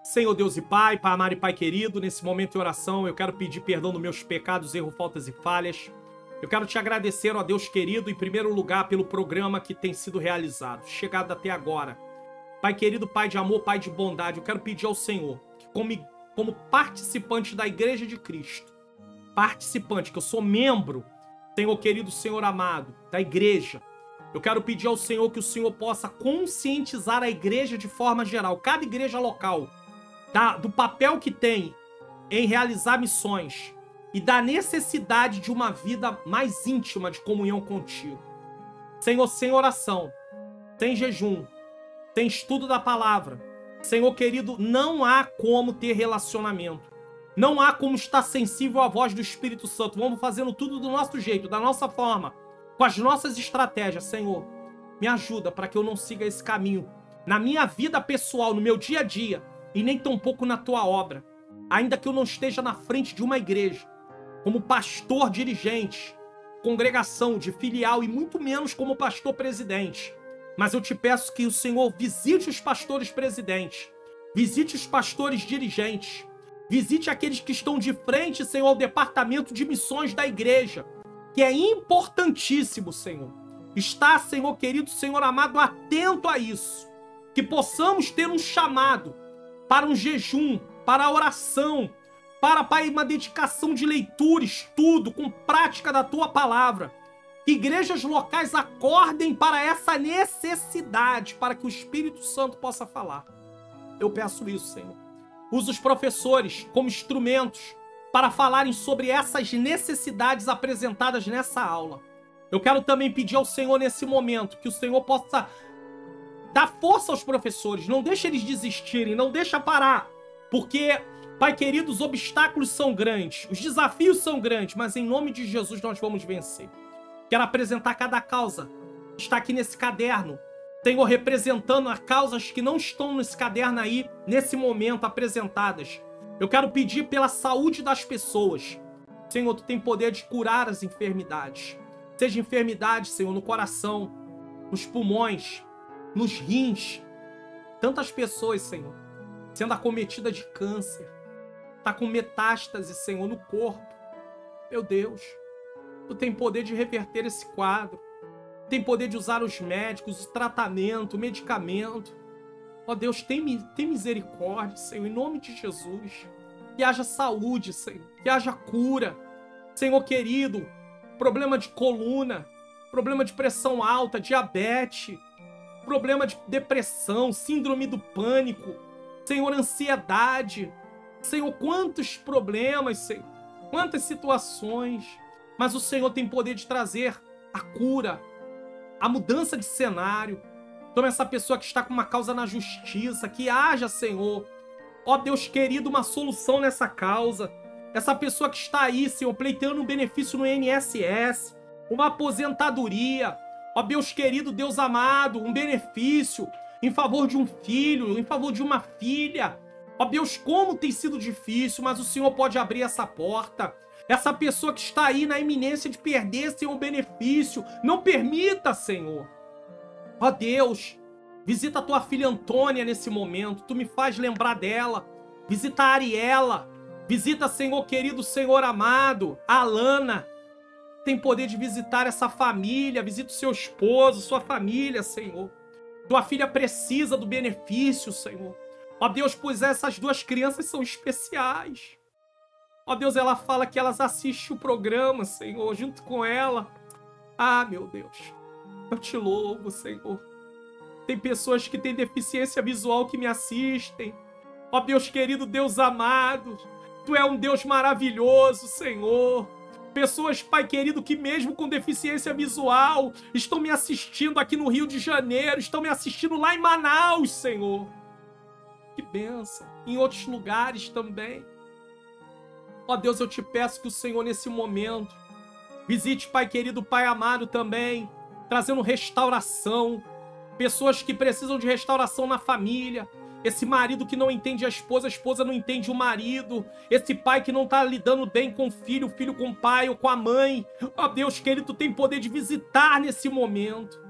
Senhor Deus e Pai, Pai amado e Pai querido, nesse momento de oração eu quero pedir perdão dos meus pecados, erros, faltas e falhas. Eu quero te agradecer, ó Deus querido, em primeiro lugar pelo programa que tem sido realizado, chegado até agora. Pai querido, Pai de amor, Pai de bondade, eu quero pedir ao Senhor que como participante da Igreja de Cristo, participante, que eu sou membro, Senhor querido, Senhor amado, da Igreja, eu quero pedir ao Senhor que o Senhor possa conscientizar a Igreja de forma geral, cada igreja local, do papel que tem em realizar missões e da necessidade de uma vida mais íntima de comunhão contigo. Senhor, sem oração, sem jejum, sem estudo da palavra, Senhor querido, não há como ter relacionamento. Não há como estar sensível à voz do Espírito Santo. Vamos fazendo tudo do nosso jeito, da nossa forma, com as nossas estratégias. Senhor, me ajuda para que eu não siga esse caminho na minha vida pessoal, no meu dia a dia, e nem tampouco na tua obra. Ainda que eu não esteja na frente de uma igreja, como pastor dirigente, congregação de filial e muito menos como pastor presidente. Mas eu te peço que o Senhor visite os pastores presidentes, visite os pastores dirigentes, visite aqueles que estão de frente, Senhor, ao departamento de missões da igreja, que é importantíssimo, Senhor. Está, Senhor querido, Senhor amado, atento a isso. Que possamos ter um chamado para um jejum, para a oração, para, Pai, uma dedicação de leitura, estudo, com prática da Tua palavra. Que igrejas locais acordem para essa necessidade, para que o Espírito Santo possa falar. Eu peço isso, Senhor. Usa os professores como instrumentos para falarem sobre essas necessidades apresentadas nessa aula. Eu quero também pedir ao Senhor nesse momento que o Senhor possa dar força aos professores, não deixe eles desistirem, não deixa parar, porque, Pai querido, os obstáculos são grandes, os desafios são grandes, mas em nome de Jesus nós vamos vencer. Quero apresentar cada causa que está aqui nesse caderno, Senhor, representando as causas que não estão nesse caderno aí, nesse momento, apresentadas. Eu quero pedir pela saúde das pessoas. Senhor, Tu tem poder de curar as enfermidades. Seja enfermidade, Senhor, no coração, nos pulmões, nos rins. Tantas pessoas, Senhor, sendo acometidas de câncer. Tá com metástase, Senhor, no corpo. Meu Deus, Tu tem poder de reverter esse quadro. Tem poder de usar os médicos, o tratamento, o medicamento. Ó Deus, tem misericórdia, Senhor, em nome de Jesus. Que haja saúde, Senhor, que haja cura. Senhor querido, problema de coluna, problema de pressão alta, diabetes, problema de depressão, síndrome do pânico, Senhor, ansiedade. Senhor, quantos problemas, Senhor, quantas situações. Mas o Senhor tem poder de trazer a cura, a mudança de cenário. Toma essa pessoa que está com uma causa na justiça, que haja, Senhor, Ó Deus querido, uma solução nessa causa. Essa pessoa que está aí, Senhor, pleiteando um benefício no INSS, uma aposentadoria. Ó Deus querido, Deus amado, um benefício em favor de um filho, em favor de uma filha. Ó Deus, como tem sido difícil, mas o Senhor pode abrir essa porta. Essa pessoa que está aí na iminência de perder, Senhor, o benefício, não permita, Senhor. Ó Deus, visita a tua filha Antônia nesse momento. Tu me faz lembrar dela. Visita a Ariela. Visita, Senhor querido, Senhor amado, a Alana. Tem poder de visitar essa família. Visita o seu esposo, sua família, Senhor. Tua filha precisa do benefício, Senhor. Ó Deus, pois essas duas crianças são especiais. Ó Deus, ela fala que elas assistem o programa, Senhor, junto com ela. Ah, meu Deus, eu te louvo, Senhor. Tem pessoas que têm deficiência visual que me assistem. Ó Deus querido, Deus amado, Tu é um Deus maravilhoso, Senhor. Pessoas, Pai querido, que mesmo com deficiência visual estão me assistindo aqui no Rio de Janeiro, estão me assistindo lá em Manaus, Senhor. Que bênção. Em outros lugares também. Ó Deus, eu te peço que o Senhor, nesse momento, visite, Pai querido, Pai amado também, trazendo restauração. Pessoas que precisam de restauração na família. Esse marido que não entende a esposa não entende o marido. Esse pai que não está lidando bem com o filho com o pai ou com a mãe. Ó Deus querido, Tu tem poder de visitar nesse momento.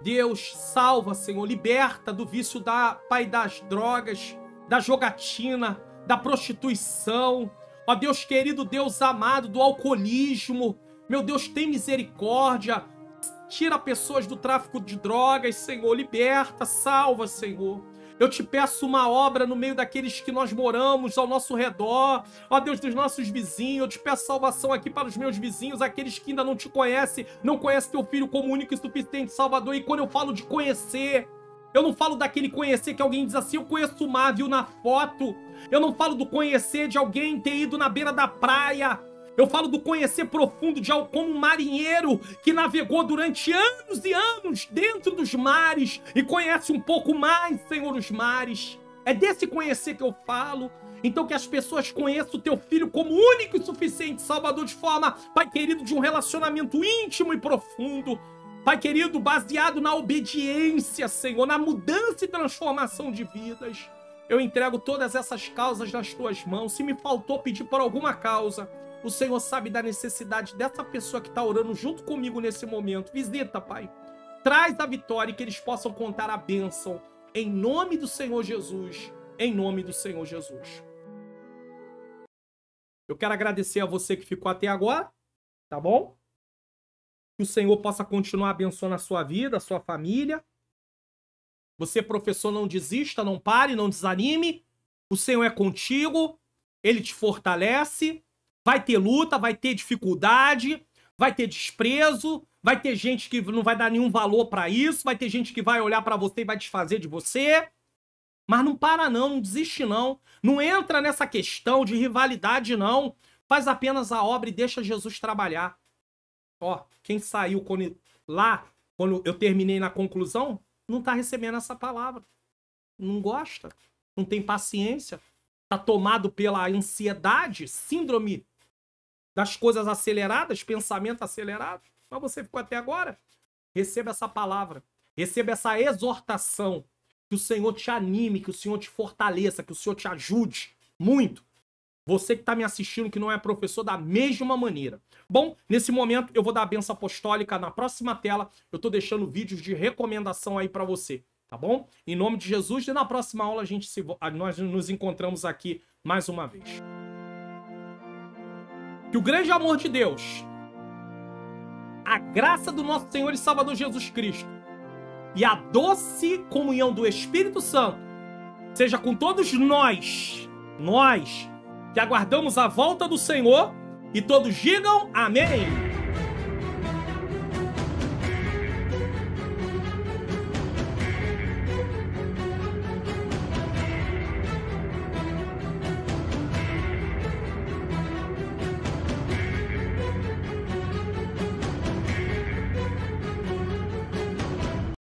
Deus, salva, Senhor, liberta do vício Pai, das drogas, da jogatina, da prostituição. Ó Deus querido, Deus amado, do alcoolismo. Meu Deus, tem misericórdia. Tira pessoas do tráfico de drogas, Senhor. Liberta, salva, Senhor. Eu te peço uma obra no meio daqueles que nós moramos ao nosso redor. Ó Deus, dos nossos vizinhos. Eu te peço salvação aqui para os meus vizinhos, aqueles que ainda não te conhecem, não conhecem Teu Filho como único e suficiente Salvador. E quando eu falo de conhecer, eu não falo daquele conhecer que alguém diz assim, eu conheço o mar, viu na foto. Eu não falo do conhecer de alguém ter ido na beira da praia. Eu falo do conhecer profundo de algo como um marinheiro que navegou durante anos e anos dentro dos mares e conhece um pouco mais, Senhor, os mares. É desse conhecer que eu falo. Então que as pessoas conheçam o Teu Filho como único e suficiente Salvador de forma, Pai querido, de um relacionamento íntimo e profundo. Pai querido, baseado na obediência, Senhor, na mudança e transformação de vidas. Eu entrego todas essas causas nas Tuas mãos. Se me faltou pedir por alguma causa, o Senhor sabe da necessidade dessa pessoa que está orando junto comigo nesse momento. Visita, Pai. Traz a vitória e que eles possam contar a bênção. Em nome do Senhor Jesus. Em nome do Senhor Jesus. Eu quero agradecer a você que ficou até agora. Tá bom? Que o Senhor possa continuar abençoando a sua vida, a sua família. Você, professor, não desista, não pare, não desanime. O Senhor é contigo. Ele te fortalece. Vai ter luta, vai ter dificuldade, vai ter desprezo, vai ter gente que não vai dar nenhum valor pra isso, vai ter gente que vai olhar pra você e vai desfazer de você. Mas não para não, não desiste não. Não entra nessa questão de rivalidade não. Faz apenas a obra e deixa Jesus trabalhar. Ó, quem saiu quando eu terminei na conclusão, não tá recebendo essa palavra. Não gosta, não tem paciência. Tá tomado pela ansiedade, síndrome das coisas aceleradas, pensamento acelerado. Mas você ficou até agora. Receba essa palavra. Receba essa exortação. Que o Senhor te anime, que o Senhor te fortaleça, que o Senhor te ajude muito. Você que está me assistindo, que não é professor, da mesma maneira. Bom, nesse momento eu vou dar a bênção apostólica. Na próxima tela eu estou deixando vídeos de recomendação aí para você. Tá bom? Em nome de Jesus, e na próxima aula nós nos encontramos aqui mais uma vez. Que o grande amor de Deus, a graça do nosso Senhor e Salvador Jesus Cristo e a doce comunhão do Espírito Santo seja com todos nós que aguardamos a volta do Senhor, e todos digam amém.